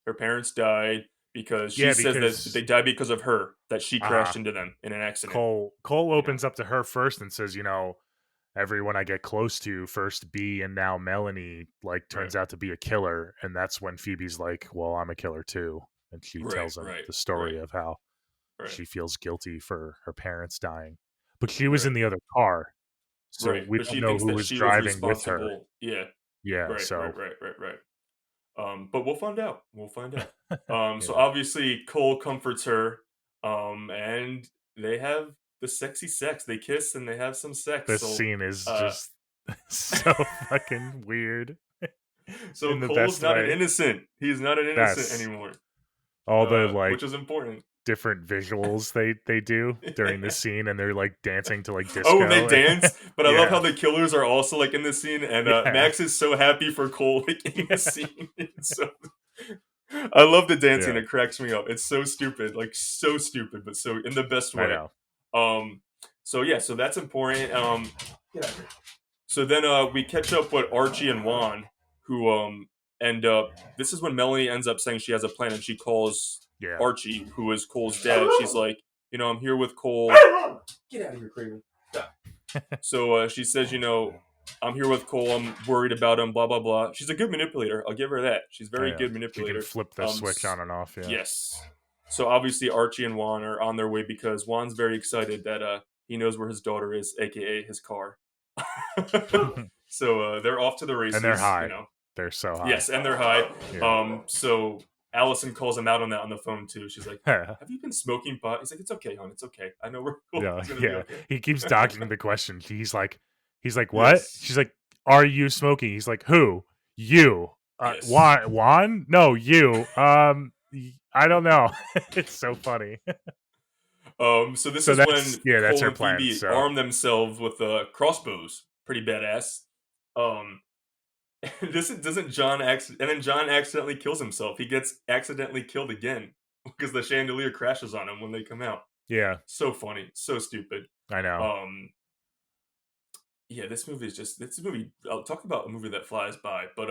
Her parents died because she Yeah, says that they because died because of her, that she uh crashed into them in an accident. Cole You know, opens up to her first and says, everyone I get close to, first B and now Melanie, like right, turns out to be a killer, and that's when Phoebe's like, "Well, I'm a killer too," and she right, tells him right, the right, story of how right, she feels guilty for her parents dying, but she was right, in the other car, so right. we But don't she know thinks who that was she was driving with her. responsible. Yeah, Yeah, right, so right, right, right, right. But we'll find out. We'll find out. So yeah, obviously Cole comforts her, and they have the sexy sex. They kiss and they have some sex. this scene is Uh, just so fucking weird so in the Cole's best not an way. innocent. He's not an innocent That's anymore, all the like which is important. different visuals they do during this scene, and they're like dancing to like Oh, when they disco. dance, but I love how Yeah, the killers are also like in the scene, and yeah, Max is so happy for Cole like in the yeah, scene. So I love the dancing. yeah. It cracks me up. It's so stupid, like so stupid, but so in the best I way. know. Um, so yeah, so that's important. Get out of here. So then we catch up with Archie and Juan, who end up. This is when Melanie ends up saying she has a plan, and she calls Yeah. Archie, who is Cole's dad. She's like, I'm here with Cole. Get out of here, Craven. So she says, I'm here with Cole. I'm worried about him. Blah blah blah. She's a good manipulator. I'll give her that. She's a Oh very yeah. good She can manipulator. flip the switch on and off. Yeah. Yes. So obviously Archie and Juan are on their way because Juan's very excited that he knows where his daughter is, aka his car. So they're off to the And they're races. high. They're so high. Yes, and they're high. Yeah. So Allison calls him out on that on the phone too. She's like, "Have you been smoking pot?" He's like, "It's okay, hon. It's okay. I know we're cool. Yeah. It's gonna be Yeah. okay." He keeps dodging the question. He's like, what? Yes. She's like, are you smoking? He's like, who? You. Yes. Juan? No, you. I don't know. It's so funny. So this So is when that's Cole her and plan. Phoebe So arm themselves with crossbows. Pretty badass. Um, this doesn't and then John accidentally kills himself. He gets accidentally killed again because the chandelier crashes on him when they come out. yeah, So funny, so stupid. I know. Um, yeah, this movie. I'll talk about a movie that flies by, but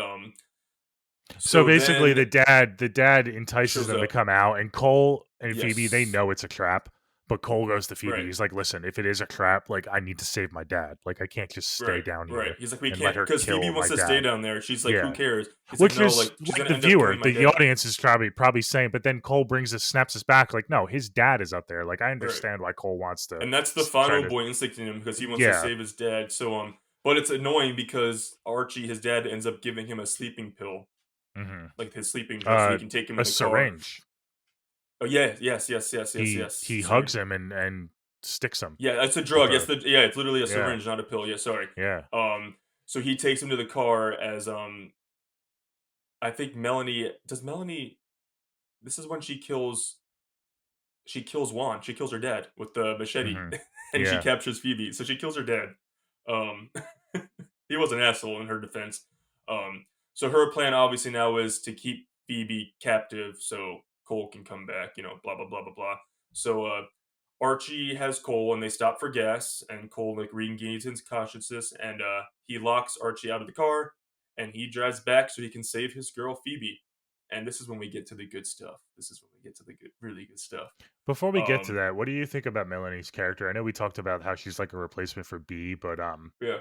So so basically, then the dad entices shows them to up. come out, and Cole and Phoebe, they Yes, know it's a trap. But Cole goes to Phoebe. right. He's like, "Listen, if it is a trap, like I need to save my dad. Like I can't just stay Right, down right. here He's like, we and let can't, her because Phoebe kill wants my to stay dad." down there. She's like, who Yeah, cares? He's like, which no, is like she's like gonna the end up viewer, killing my the dad. audience is probably saying. But then Cole snaps us back, like, "No, his dad is up there. Like I Right, understand why Cole wants to and that's the try final to." boy instinct in him because he wants to Yeah, save his dad. So but it's annoying because Archie, his dad, ends up giving him a sleeping pill, hmm like his sleeping drug, so he can take him a in the car. syringe. Oh yeah, yes, yes, yes, yes, yes. He Sorry. hugs him and sticks him Yeah, it's a with drug. a Yeah, it's literally a yeah syringe, not a pill. Yeah, sorry. yeah. So he takes him to the car as I think Melanie does Melanie. This is when she kills Juan. She kills her dad with the machete, hmm and she Yeah. captures Phoebe. So she kills her dad. Um, he was an asshole in her defense. Um, so her plan obviously now is to keep Phoebe captive so Cole can come back. Blah blah blah blah blah. So Archie has Cole, and they stop for gas, and Cole like regains his consciousness, and he locks Archie out of the car, and he drives back so he can save his girl Phoebe. And this is when we get to the good stuff. This is when we get to the good, really good stuff. Before we get to Um, that, what do you think about Melanie's character? I know we talked about how she's like a replacement for B, but yeah,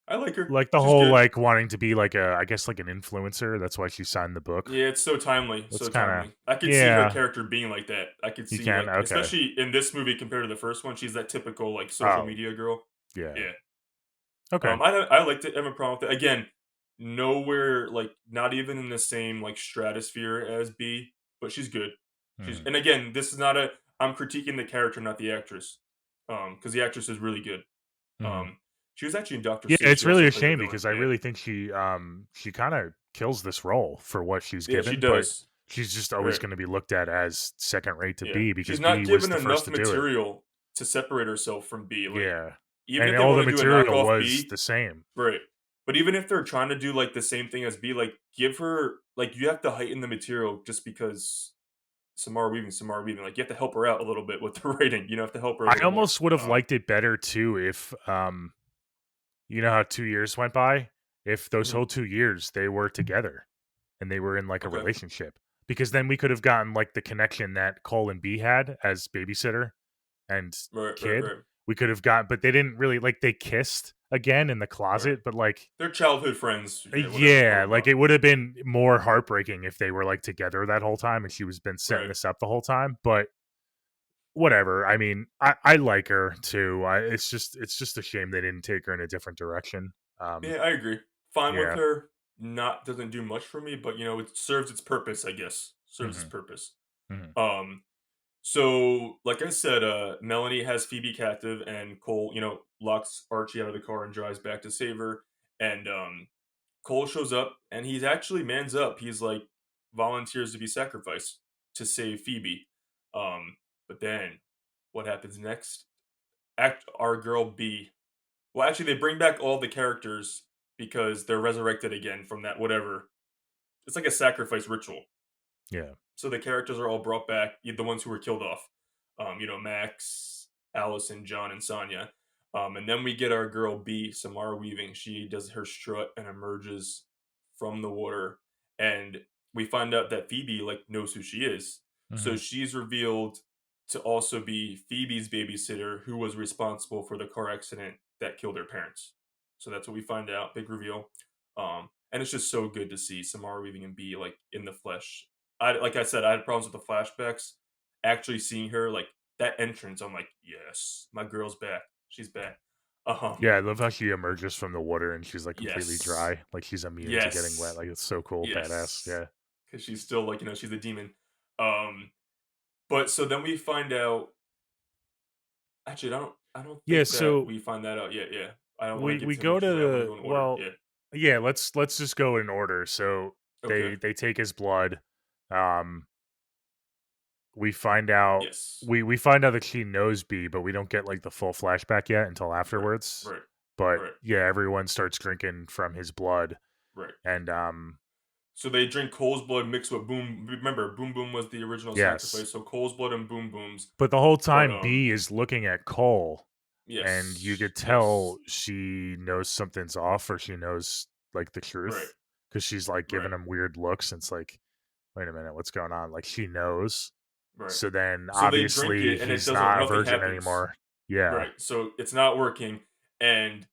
I like her. like the She's whole good. like wanting to be like I guess like an influencer. That's why she signed the book. Yeah, it's so timely, That's so kind of timely. I could see her yeah. character being like that. I could You see can like, okay. especially in this movie compared to the first one, she's that typical like social Oh media girl. yeah. Yeah. Okay. I liked it. I have a problem with it. Again, nowhere like not even in the same like stratosphere as B, but she's good. hmm And again, this is not a. I'm critiquing the character, not the actress. Because the actress is really good. hmm Um, she was actually in Doctor Yeah, Seuss. it's She also really a played the shame villain. because I Yeah, really think she kind of kills this role for what she's yeah, she given, but does. she's just always Right. going to be looked at as second rate to Yeah, B she's because not B was given the first enough to do it. material to separate herself from B. Like, Yeah, even and if they all want the to do a material knockoff was B, the same. right? But even if they're trying to do like the same thing as B, like give her like you have to heighten the material just because Samara Weaving, like you have to help her out a little bit with the writing. You have to help her a I little more. almost would have liked it better too if you know how 2 years went by? If those Mhm. whole 2 years they were together and they were in, like, a Okay. relationship, because then we could have gotten, like, the connection that Cole and B had as babysitter and Right, right, kid. right, We could have got, but they didn't really, like, they kissed again in the right. closet, but, like, They're childhood friends, yeah, whatever, blah, yeah, blah, like, blah. it would have been more heartbreaking if they were, like, together that whole time and she was been setting Right. this up the whole time, but whatever. I mean, I like her too. It's just a shame they didn't take her in a different direction. Yeah, I agree. Fine with Yeah. her. Not doesn't do much for me, but, it serves its purpose, I guess. Serves its Mhm, purpose. mhm, Um, so, like I said, Melanie has Phoebe captive, and Cole, locks Archie out of the car and drives back to save her, and, Cole shows up, and he's actually mans up. He's like volunteers to be sacrificed to save Phoebe. Um, but then what happens next? Our girl B. Well, actually, they bring back all the characters because they're resurrected again from that whatever. It's like a sacrifice ritual. yeah, So the characters are all brought back, the ones who were killed off. Max, Allison, John, and Sonya. And then we get our girl B, Samara Weaving. She does her strut and emerges from the water, and we find out that Phoebe knows who she is. So mhm, she's revealed to also be Phoebe's babysitter, who was responsible for the car accident that killed her parents. So that's what we find out. Big reveal. And it's just so good to see Samara Weaving and B in the flesh. Like I said, I had problems with the flashbacks. Actually seeing her that entrance, I'm like, yes, my girl's back. She's back. yeah. Um, I love how she emerges from the water and she's like completely yes, dry, like she's immune to getting wet. yes, Like it's so cool, badass. yes, Yeah, because she's still she's a demon. Um, but so then we find out. Actually, I don't yeah. think that So we find that out yet. Yeah, I don't want to we give we too go much to away. I want to the go in order. well, Yeah. yeah. Let's just go in order. So Okay. they take his blood. Um, we find out Yes. we find out that she knows B, but we don't get like the full flashback yet until Right. afterwards. Right. But Right. yeah, everyone starts drinking from his blood, Right. and So they drink Cole's blood mixed with Boom. Remember, Boom Boom was the original yes. sacrifice. So Cole's blood and Boom Boom's. But the whole But time B is looking at Cole, and you yes, could yes, tell she knows something's off, or she knows like the right, truth because she's like right, giving him weird looks. And it's like, wait a minute, what's going on? Like she knows. right. So then So they drink obviously it, and it he's doesn't. not a Nothing virgin happens. anymore. Yeah. Right. So it's not working, and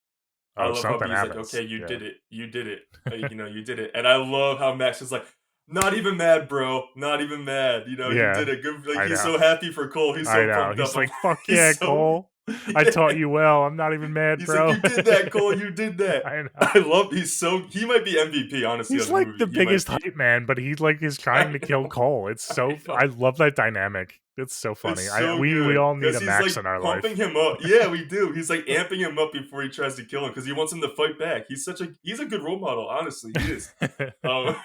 I Oh, love how something B's like, happens. "Okay, you Yeah. did it. You did it. You did it." And I love how Max is like, "Not even mad, bro. Not even mad. You Yeah. did it. Good." Like I he's know. so happy for Cole. He's I so know. pumped up. He's like, "Fuck He's yeah, so Cole. I taught yeah. you well. I'm not even mad, He's like, bro." "You did that, Cole. You did that." I know. I love. He might be MVP honestly of He's the like the movie. He might biggest be. hype man, but he like is trying I to kill know. Cole. It's so I know. I love that dynamic. It's so funny. It's I so we good all need because a he's Max like in our pumping life. him up. Yeah, we do. He's like amping him up before he tries to kill him because he wants him to fight back. He's a good role model. Honestly, he is. Um,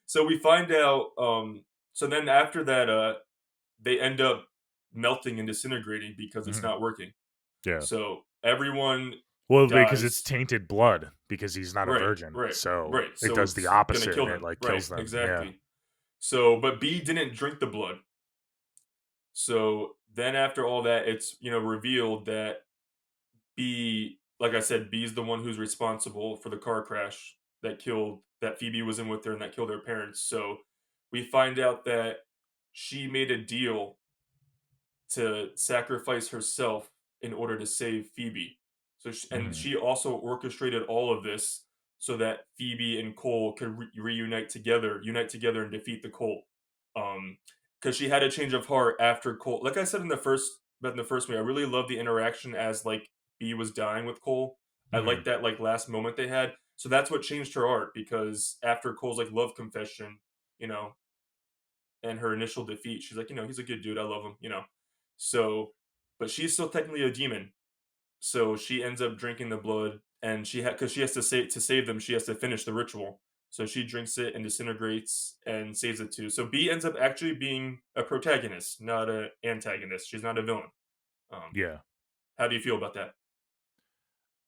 so we find out. So then after that, they end up melting and disintegrating because it's Mhm. not working. Yeah. So everyone Well, because it's dies. tainted blood because he's not a Right, virgin. right, So right. it So does the it's gonna opposite kill and it them. like Right, kills them. Yeah. exactly. So, but B didn't drink the blood. So then after all that, it's revealed that B, like I said, B is the one who's responsible for the car crash that Phoebe was in with her and that killed her parents. So we find out that she made a deal to sacrifice herself in order to save Phoebe. And Mhm. she also orchestrated all of this so that Phoebe and Cole could unite together and defeat the Cole. Because she had a change of heart after Cole. Like I said in the first movie, I really love the interaction as B was dying with Cole. I like Mhm. that last moment they had. So that's what changed her art because after Cole's love confession, you know, and her initial defeat, she's like, he's a good dude. I love him. So, but she's still technically a demon. So she ends up drinking the blood, and because she has to save them, she has to finish the ritual. So she drinks it and disintegrates and saves it too. So B ends up actually being a protagonist, not an antagonist. She's not a villain. Um, Yeah. how do you feel about that?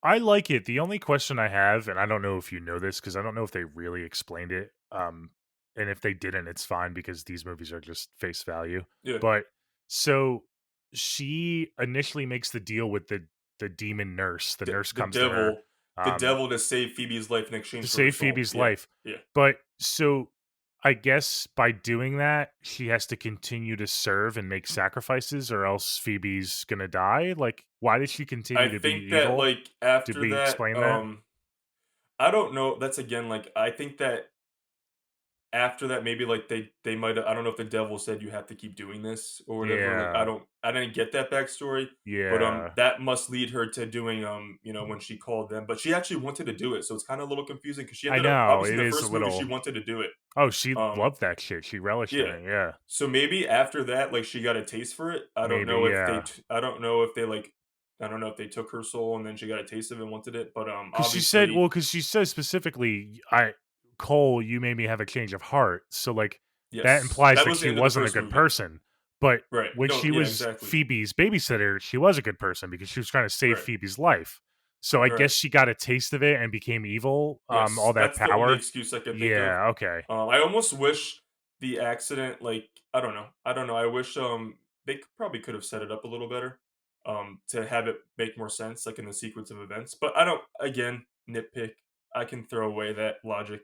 I like it. The only question I have, and I don't know if you know this because I don't know if they really explained it. And if they didn't, it's fine because these movies are just face value. Yeah. But so she initially makes the deal with the the demon nurse. The the nurse the comes to her, devil the um, devil to save Phoebe's life in to exchange for her save soul. Phoebe's Yeah, life. yeah. But so I guess by doing that, she has to continue to serve and make sacrifices, or else Phoebe's gonna die. Like, why did she I continue to be think that, evil? like, Did after we that, explain that? I don't know, that's again, like, I think that after that, maybe, like, they might I don't know if the devil said you have to keep doing this or whatever, like, Yeah, I didn't get that backstory, but, yeah. that must lead her to doing, when she called them, but she actually wanted to do it, so it's kinda a little confusing because she I ended up know obviously, it in the is a first movie, she little. wanted to do it, Oh, she um loved that shit. She relished in yeah. it. Yeah, So maybe after that, like, she got a taste for it. maybe. Yeah, I don't know if they, like I don't know if they took her soul and then she got a taste of it and wanted it, but, obviously because she says specifically, "I Cole, you made me have a change of heart." So like that yes. implies That that was the she end of the wasn't a first good movie. person. But Right. when No, she yeah, was exactly. Phoebe's babysitter, she was a good person because she was trying to save Right. Phoebe's life. So I Right. guess she got a taste of it and became evil. Yes, All that that's the only power. excuse I could think of. Yeah. Okay. I almost wish the accident, like, I don't know. I wish they probably could have set it up a little better, to have it make more sense, like in the sequence of events. But I don't. Again, nitpick. I can throw away that logic.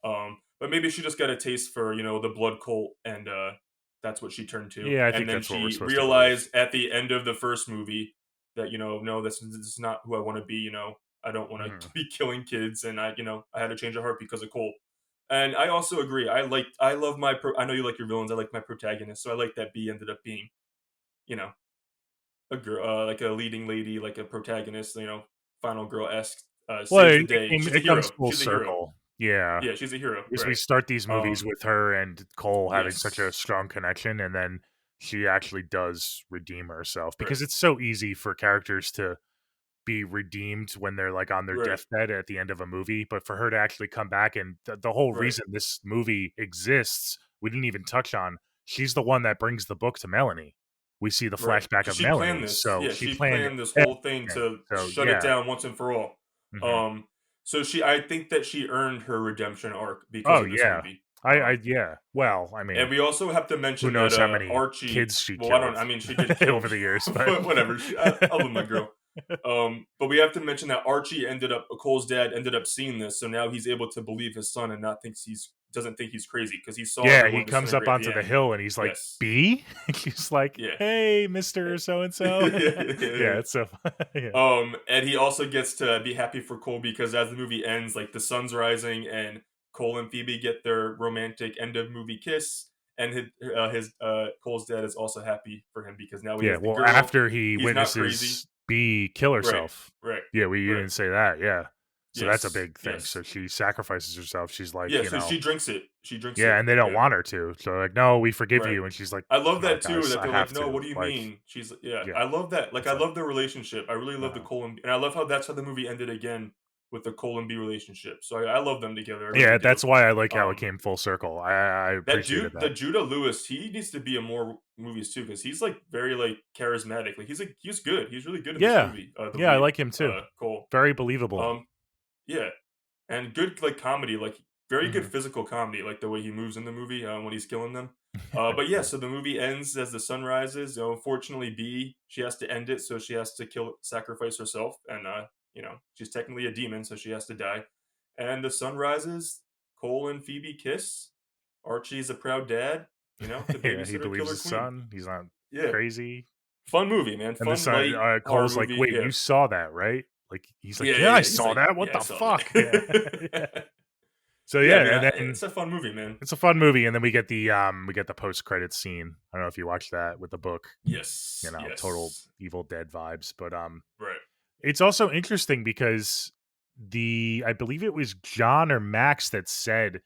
But maybe she just got a taste for the blood cult, and that's what she turned to. Yeah, I And think then that's what we're she supposed to believe. realized at the end of the first movie that no, this is not who I want to be. I don't want to Mhm. be killing kids, and I had to change a heart because of Cole. And I also agree. I love I know you like your villains. I like my protagonist, so I like that B ended up being you know a girl, like a leading lady, like a protagonist. Final girl esque. Well, Saves the day. She's a it comes hero. full She's a hero. circle. Yeah. Yeah, she's a hero. Because we Right. start these movies Um. with her and Cole having such a Yes. strong connection, and then she actually does redeem herself Right. because it's so easy for characters to be redeemed when they're like on their Right. deathbed at the end of a movie, but for her to actually come back and the whole Right. reason this movie exists, we didn't even touch on. She's the one that brings the book to Melanie. We see the Right. flashback Because of she planned Melanie, this. so Yeah, she she planned planned this whole thing everything. to So shut it yeah. down once and for all. Mhm. Um. So I think that she earned her redemption arc because Oh of this yeah. movie. Yeah. Well, I And mean, we also have to who mention that knows how many Archie. kids she Well, I don't. killed I mean, she did kill, over the years, but but whatever. I love my girl. But we have to mention that Archie Cole's dad ended up seeing this, so now he's able to believe his son and not thinks he's doesn't think he's crazy because he saw yeah, he everyone comes up disintegrate at the onto the end. hill and he's like, Yes. "B?" He's like, Yeah. "Hey, Mister So and So." Yeah, Yeah. it's so yeah, And he also gets to be happy for Cole because as the movie ends, like the sun's rising and Cole and Phoebe get their romantic end of movie kiss, and his Cole's dad is also happy for him because now he yeah. has the Well, girl. after he He's not crazy. witnesses B kill Right, herself, right, yeah, we right. didn't say that. Yeah, so that's a Yes, big thing. So yes, she sacrifices herself. She's like, yeah. So she drinks it. She drinks yeah, it. and they don't Yeah, want her to. So like, no, we forgive right. you, and she's like, I love "Come on, that too. guys, That I they're like, have no, to." what do you Like, mean? Yeah. yeah, I love that. Like, it's I like, love the relationship. I really love the uh Cole and I love how that's how the movie ended again with the Cole and B relationship. So I love them together. I really yeah. do. That's why I like how it Um, came full circle. I that appreciated dude, the that. Judah Lewis, he needs to be in more movies too because he's like very like charismatic. Like he's good. He's really good in this Yeah, movie. The yeah, I lead, like him too. Cole. Very believable. Um, yeah, and good like comedy, like very good Hmm. physical comedy, like the way he moves in the movie when he's killing them. But yeah, Yeah. so the movie ends as the sun rises. Unfortunately, B she has to end it, so she has to sacrifice herself, and she's technically a demon, so she has to die. And the sun rises. Cole and Phoebe kiss. Archie's a proud dad. The Yeah, he babysitter, believes killer his queen. son. He's not Yeah, crazy. fun movie, man. And the Fun son, light horror Cole's like, movie. "Wait, Yeah, you saw that, right?" Like, he's like, yeah, "Yeah, yeah, I yeah. He's saw like, that. What yeah, I the saw fuck?" Yeah, yeah. that. So Yeah, yeah, man, and then it's a fun movie, man. it's a fun movie, and then we get the post credit scene. I don't know if you watched that with the book. Yes, Total yes, Evil Dead vibes. But right. it's also interesting because I believe it was John or Max that said,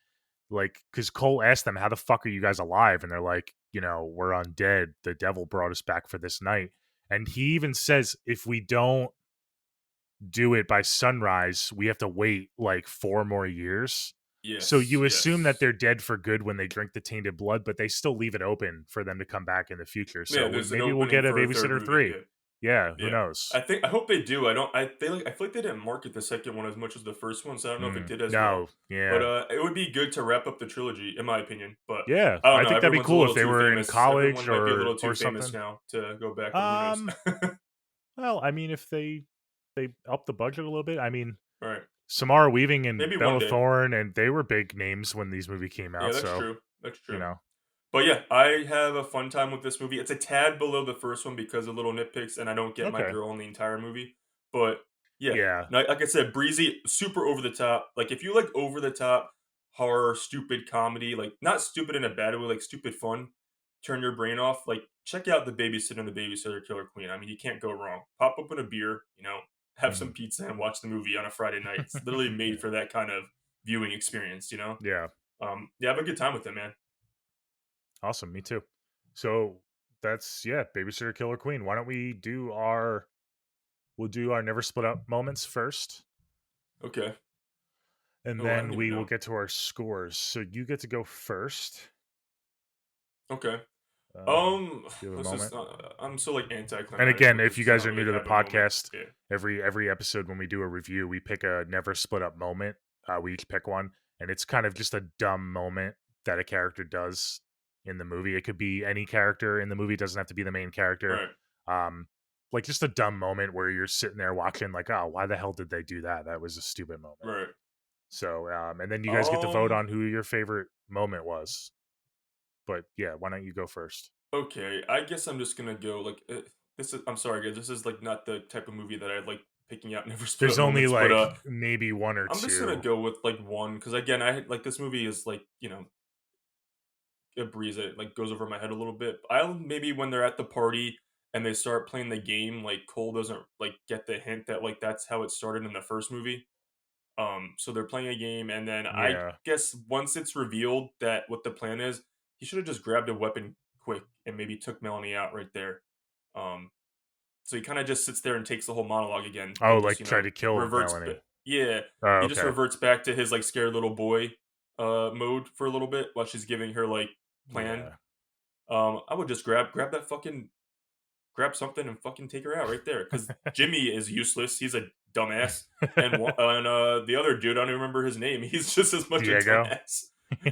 like, because Cole asked them, "How the fuck are you guys alive?" And they're like, "We're undead. The devil brought us back for this night." And he even says, if we don't do it by sunrise, we have to wait like 4 more years. So Yes, you assume that yes. they're dead for good when they drink the tainted blood, but they still leave it open for them to come back in the future. Yeah, So there's an maybe we'll opening get a for a third Babysitter movie. 3. Yeah, Yeah, who yeah. knows? I hope they do. I don't. I feel like they didn't market the second one as much as the first one, so I don't know if it did as well. No, But yeah. it would be good to wrap up the trilogy, in my opinion. But Yeah, I don't I know. think that'd be Everyone's a cool if little they too were in famous. college Everyone might be a little or too famous something. now to go back, but who knows? Um, Well, I mean, if they up the budget a little bit, I mean, Right. Samara Weaving and Maybe one Bella day. Thorne, and they were big names when these movie came Yeah, out, that's so, true. That's you true. know. But yeah, I have a fun time with this movie. It's a tad below the first one because of little nitpicks, and I don't get my Okay. girl in the entire movie. But yeah, Yeah. like I said, breezy, super over the top. Like if you like over the top horror, stupid comedy, like not stupid in a bad way, like stupid fun, turn your brain off. Like check out the Babysitter and the Babysitter Killer Queen. I mean, you can't go wrong. Pop open a beer, have some Mhm. pizza and watch the movie on a Friday night. It's literally made Yeah. for that kind of viewing experience. Yeah. Yeah, have a good time with it, man. Awesome, me too. So, that's yeah, Babysitter Killer Queen. Why don't we do our we'll do our never split up moments first, Okay. and Oh, I don't then even we will know. get to our scores. So, you get to go first. Okay. Do you have a This is moment? I'm so like And anticlimactic again, with this if you because I guys don't are new really to the have a moment. podcast, Yeah. every episode when we do a review, we pick a never split up moment. We each pick one, and it's kind of just a dumb moment that a character does in the movie. It could be any character in the movie; it doesn't have to be the main character. Right. Um, like just a dumb moment where you're sitting there watching, like, oh, why the hell did they do that? That was a stupid moment. Right. So, and then you guys get to vote Um. on who your favorite moment was. But yeah, why don't you go first? Okay. I guess I'm just gonna go like this is. I'm sorry, guys. This is like not the type of movie that I like picking out never split There's up only moments. But like maybe one or I'm just gonna two. go with like one because again, I like this movie is like a breeze that like goes over my head a little bit. I'll maybe when they're at the party and they start playing the game, like Cole doesn't like get the hint that like that's how it started in the first movie. So they're playing a game, and then I Yeah, guess once it's revealed that what the plan is, he should have just grabbed a weapon quick and maybe took Melanie out right there. Um, so he kind of just sits there and takes the whole monologue again, oh, and just like, try to kill reverts. Melanie. Yeah, Oh, he just okay. reverts back to his like scared little boy mode for a little bit while she's giving her like plan. Yeah. I would just grab that fucking grab something and fucking take her out right there. Because Jimmy is useless. He's a dumbass, and the other dude, I don't even remember his name. He's just as much a Diego? dumbass.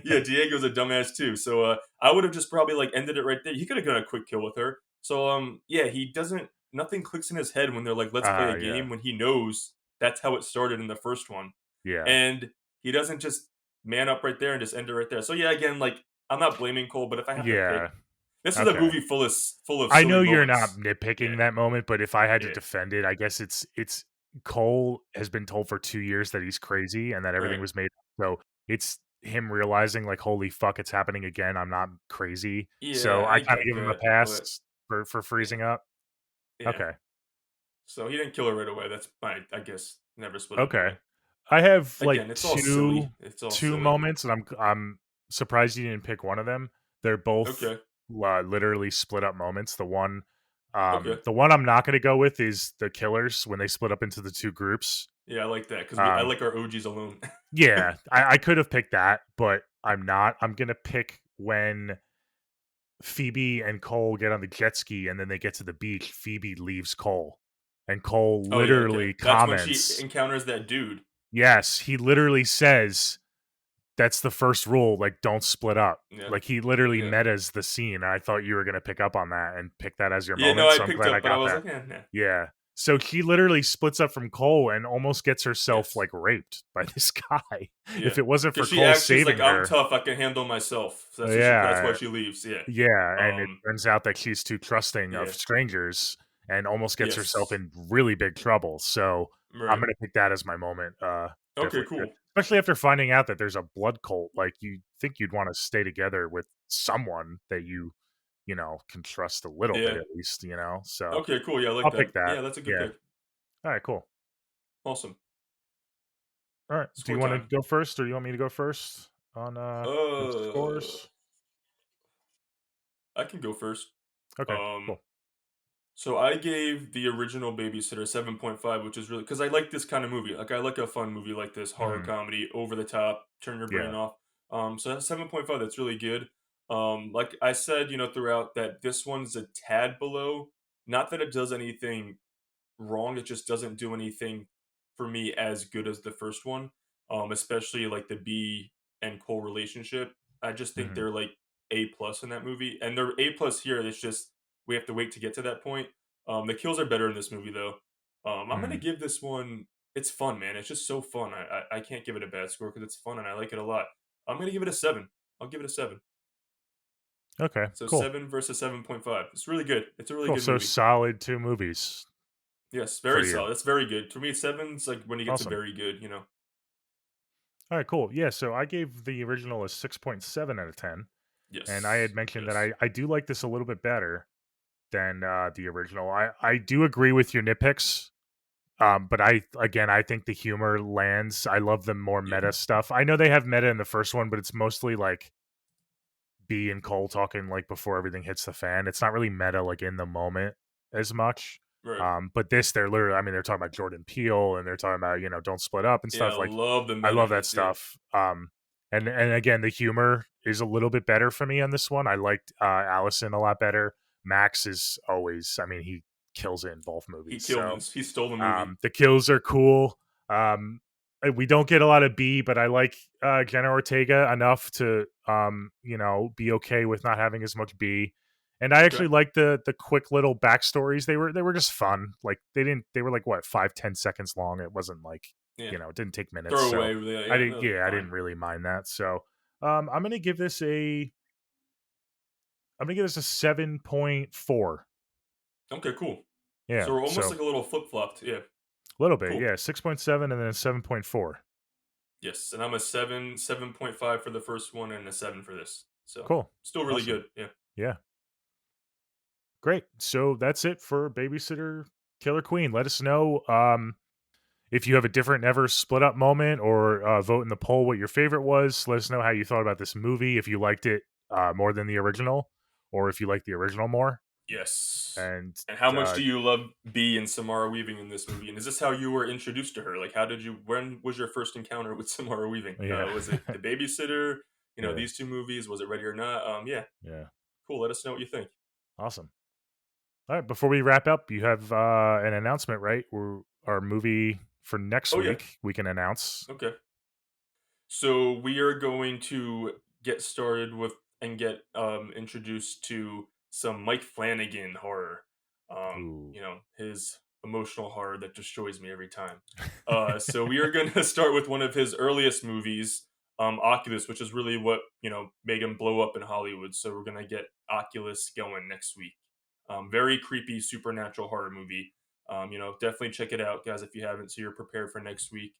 Yeah, Diego's a dumbass too. So I would have just probably like ended it right there. He could have done a quick kill with her. So yeah, he doesn't. Nothing clicks in his head when they're like, "Let's play a Yeah. game." When he knows that's how it started in the first one, Yeah. and he doesn't just man up right there and just end it right there. So yeah, again, like I'm not blaming Cole, but if I have to pick, Yeah. this is a Okay. movie full of I silly know you're not moments. Yeah, nitpicking that moment, but if I had to yeah, defend it, I guess it's Cole has been told for 2 years that he's crazy and that everything right. was made up, so it's him realizing, like, "Holy fuck, it's happening again, I'm not crazy." So, Yeah, I I kinda get give him a that, but pass for yeah, freezing up. yeah. Okay. So he didn't kill her right away. That's my, I guess, never split up Okay. moment. I have, like, Again, it's all 2 silly. It's all 2 silly. moments, and I'm surprised you didn't pick one of them. They're both, Okay, literally split up moments. okay. The one I'm not gonna go with is the killers when they split up into the 2 groups. Yeah, I like that because I Um, like our OGs alone. yeah, I could have picked that, but I'm not. I'm gonna pick when Phoebe and Cole get on the jet ski, and then they get to the beach, Phoebe leaves Cole, and Cole Oh yeah, okay. literally That's when she comments. encounters that dude. Yes, he literally says, "That's the first rule, like, don't split up." Yeah, Like, he literally yeah, metas the scene, and I thought you were gonna pick up on that and pick that as your yeah. No, moment, I so I'm picked glad I up, but I got was that. like, nah. Yeah. So she literally splits up from Cole and almost gets herself, Yes, like, raped by this guy. yeah. If it wasn't for Because she Cole actually is like, saving I'm her. tough. I can handle myself. So that's why Yeah. she leaves. Yeah. Yeah, and it Um. turns out that she's too trusting of Yeah. strangers and almost gets herself Yes. in really big trouble, so I'm Right. gonna pick that as my moment, Okay. definitely too. Cool. Especially after finding out that there's a blood cult, like, you think you'd wanna stay together with someone that can trust a little bit Yeah. at least, so Okay. Cool. Yeah, I like I'll that. pick that. Yeah, that's a good Yeah. pick. Alright, cool. Awesome. Alright, do you Score wanna time. go first, or you want me to go first on, the Uh, scores? I can go first. Okay, Um, cool. so I gave the original Babysitter 7.5, which is really because I like this kind of movie. Like I like a fun movie like this, horror Mhm. comedy, over the top, turn your brain Yeah. off. So that's 7.5. That's really good. Like I said, throughout that this one's a tad below. Not that it does anything wrong. It just doesn't do anything for me as good as the first one. Especially like the B and Cole relationship. I just think Mhm. they're like A plus in that movie, and they're A plus here. It's just we have to wait to get to that point. The kills are better in this movie though. I'm gonna Hmm. give this one. It's fun, man. It's just so fun. I can't give it a bad score because it's fun and I like it a lot. I'm gonna give it a 7. I'll give it a 7. Okay, So cool. 7 versus 7.5. It's really good. It's a really Cool. good So movie. solid two movies Yes, for very you. solid. That's very good. To me, seven's like when you get to Awesome. very good. You know. All right, cool. Yeah, so I gave the original a 6.7 out of 10. And I Yes. had mentioned that Yes. I do like this a little bit better than the original. I do agree with your nitpicks. But I think the humor lands. I love the more Yeah. meta stuff. I know they have meta in the first one, but it's mostly like B and Cole talking like before everything hits the fan. It's not really meta like in the moment as much. Right. But this, they're literally, I mean, they're talking about Jordan Peele and they're talking about, don't split up and Yeah. I stuff. Like, love the I meta love in that this. Yeah. stuff. And again, the humor is a little bit better for me on this one. I liked Allison a lot better. Max is always, I mean, he kills it in both He movies. killed So this. He stole the movie. the kills are cool. We don't get a lot of B, but I like Jenna Ortega enough to be okay with not having as much B. And I Okay. actually like the quick little backstories. They were just fun. Like they were like what 5-10 seconds long. It wasn't like Yeah. it didn't take minutes. So Throwaway. Yeah. Yeah. No, I fine. didn't really mind that. So I'm gonna give this a 7.4. Okay. Cool. Yeah. So we're almost So like a little flip flopped. Yeah. a little bit. Cool. Yeah. 6.7 and then a 7.4. Yes, and I'm a 7, 7.5 for the first one, and a 7 for this. So Cool. still really Awesome. good. Yeah. Yeah. Great. So that's it for Babysitter Killer Queen. Let us know if you have a different never split up moment or vote in the poll what your favorite was. Let us know how you thought about this movie, if you liked it more than the original, or if you liked the original more. Yes. And And how much uh, do you love Bee and Samara Weaving in this movie? And is this how you were introduced to her? Like, how did you? When was your first encounter with Samara Weaving? yeah, Was it The Babysitter? yeah, These two movies. Was it Ready or Not? Yeah. yeah. Cool. Let us know what you think. Awesome. All right. Before we wrap up, you have an announcement, right? Our movie for next Oh yeah. week we can announce. Okay. So we are going to get started with and get introduced to some Mike Flanagan horror. Ooh. His emotional horror that destroys me every time. So we are going to start with one of his earliest movies, Oculus, which is really what made him blow up in Hollywood. So we're going to get Oculus going next week. Very creepy supernatural horror movie. Definitely check it out, guys, if you haven't, so you're prepared for next week.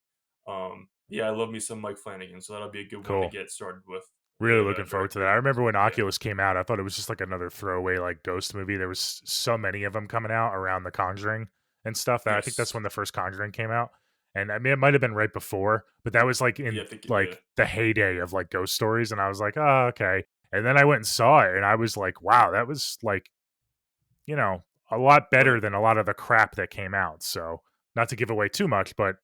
Yeah, I love me some Mike Flanagan, so that'll be a good one to Cool. get started with. Really Good looking forward to that. director. I remember when Yeah. Oculus came out, I thought it was just like another throwaway like ghost movie. There was so many of them coming out around The Conjuring and stuff that I think that's Yes. when the first Conjuring came out. And I mean, it might have been right before, but that was like Yeah, in I think yeah. like the heyday of like ghost stories. And I was like, oh, okay. And then I went and saw it and I was like, wow, that was like, you know, a lot Right. better than a lot of the crap that came out. So not to give away too much, but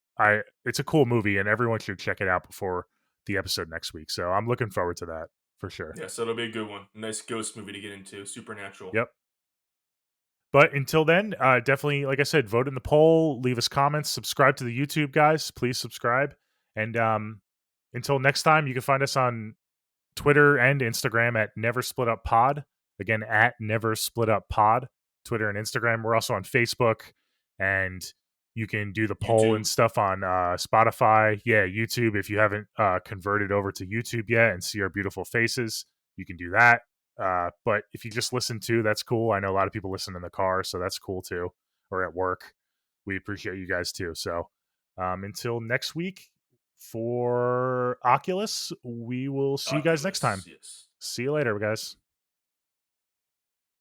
it's a cool movie and everyone should check it out before the episode next week. So I'm looking forward to that for sure. Yeah, so it'll be a good one. Nice ghost movie to get into. Supernatural. Yep. But until then, definitely, like I said, vote in the poll, leave us comments, subscribe to the YouTube, guys. Please subscribe. And until next time, you can find us on Twitter and Instagram at neversplituppod. Again, at neversplituppod, Twitter and Instagram. We're also on Facebook, and you can do the poll and YouTube. stuff on Spotify. Yeah, YouTube. If you haven't converted over to YouTube yet and see our beautiful faces, you can do that. But if you just listen to, that's cool. I know a lot of people listen in the car, so that's cool too, or at work. We appreciate you guys too. So until next week, for Oculus, we will see you guys next Oculus. time. Yes. See you later, guys.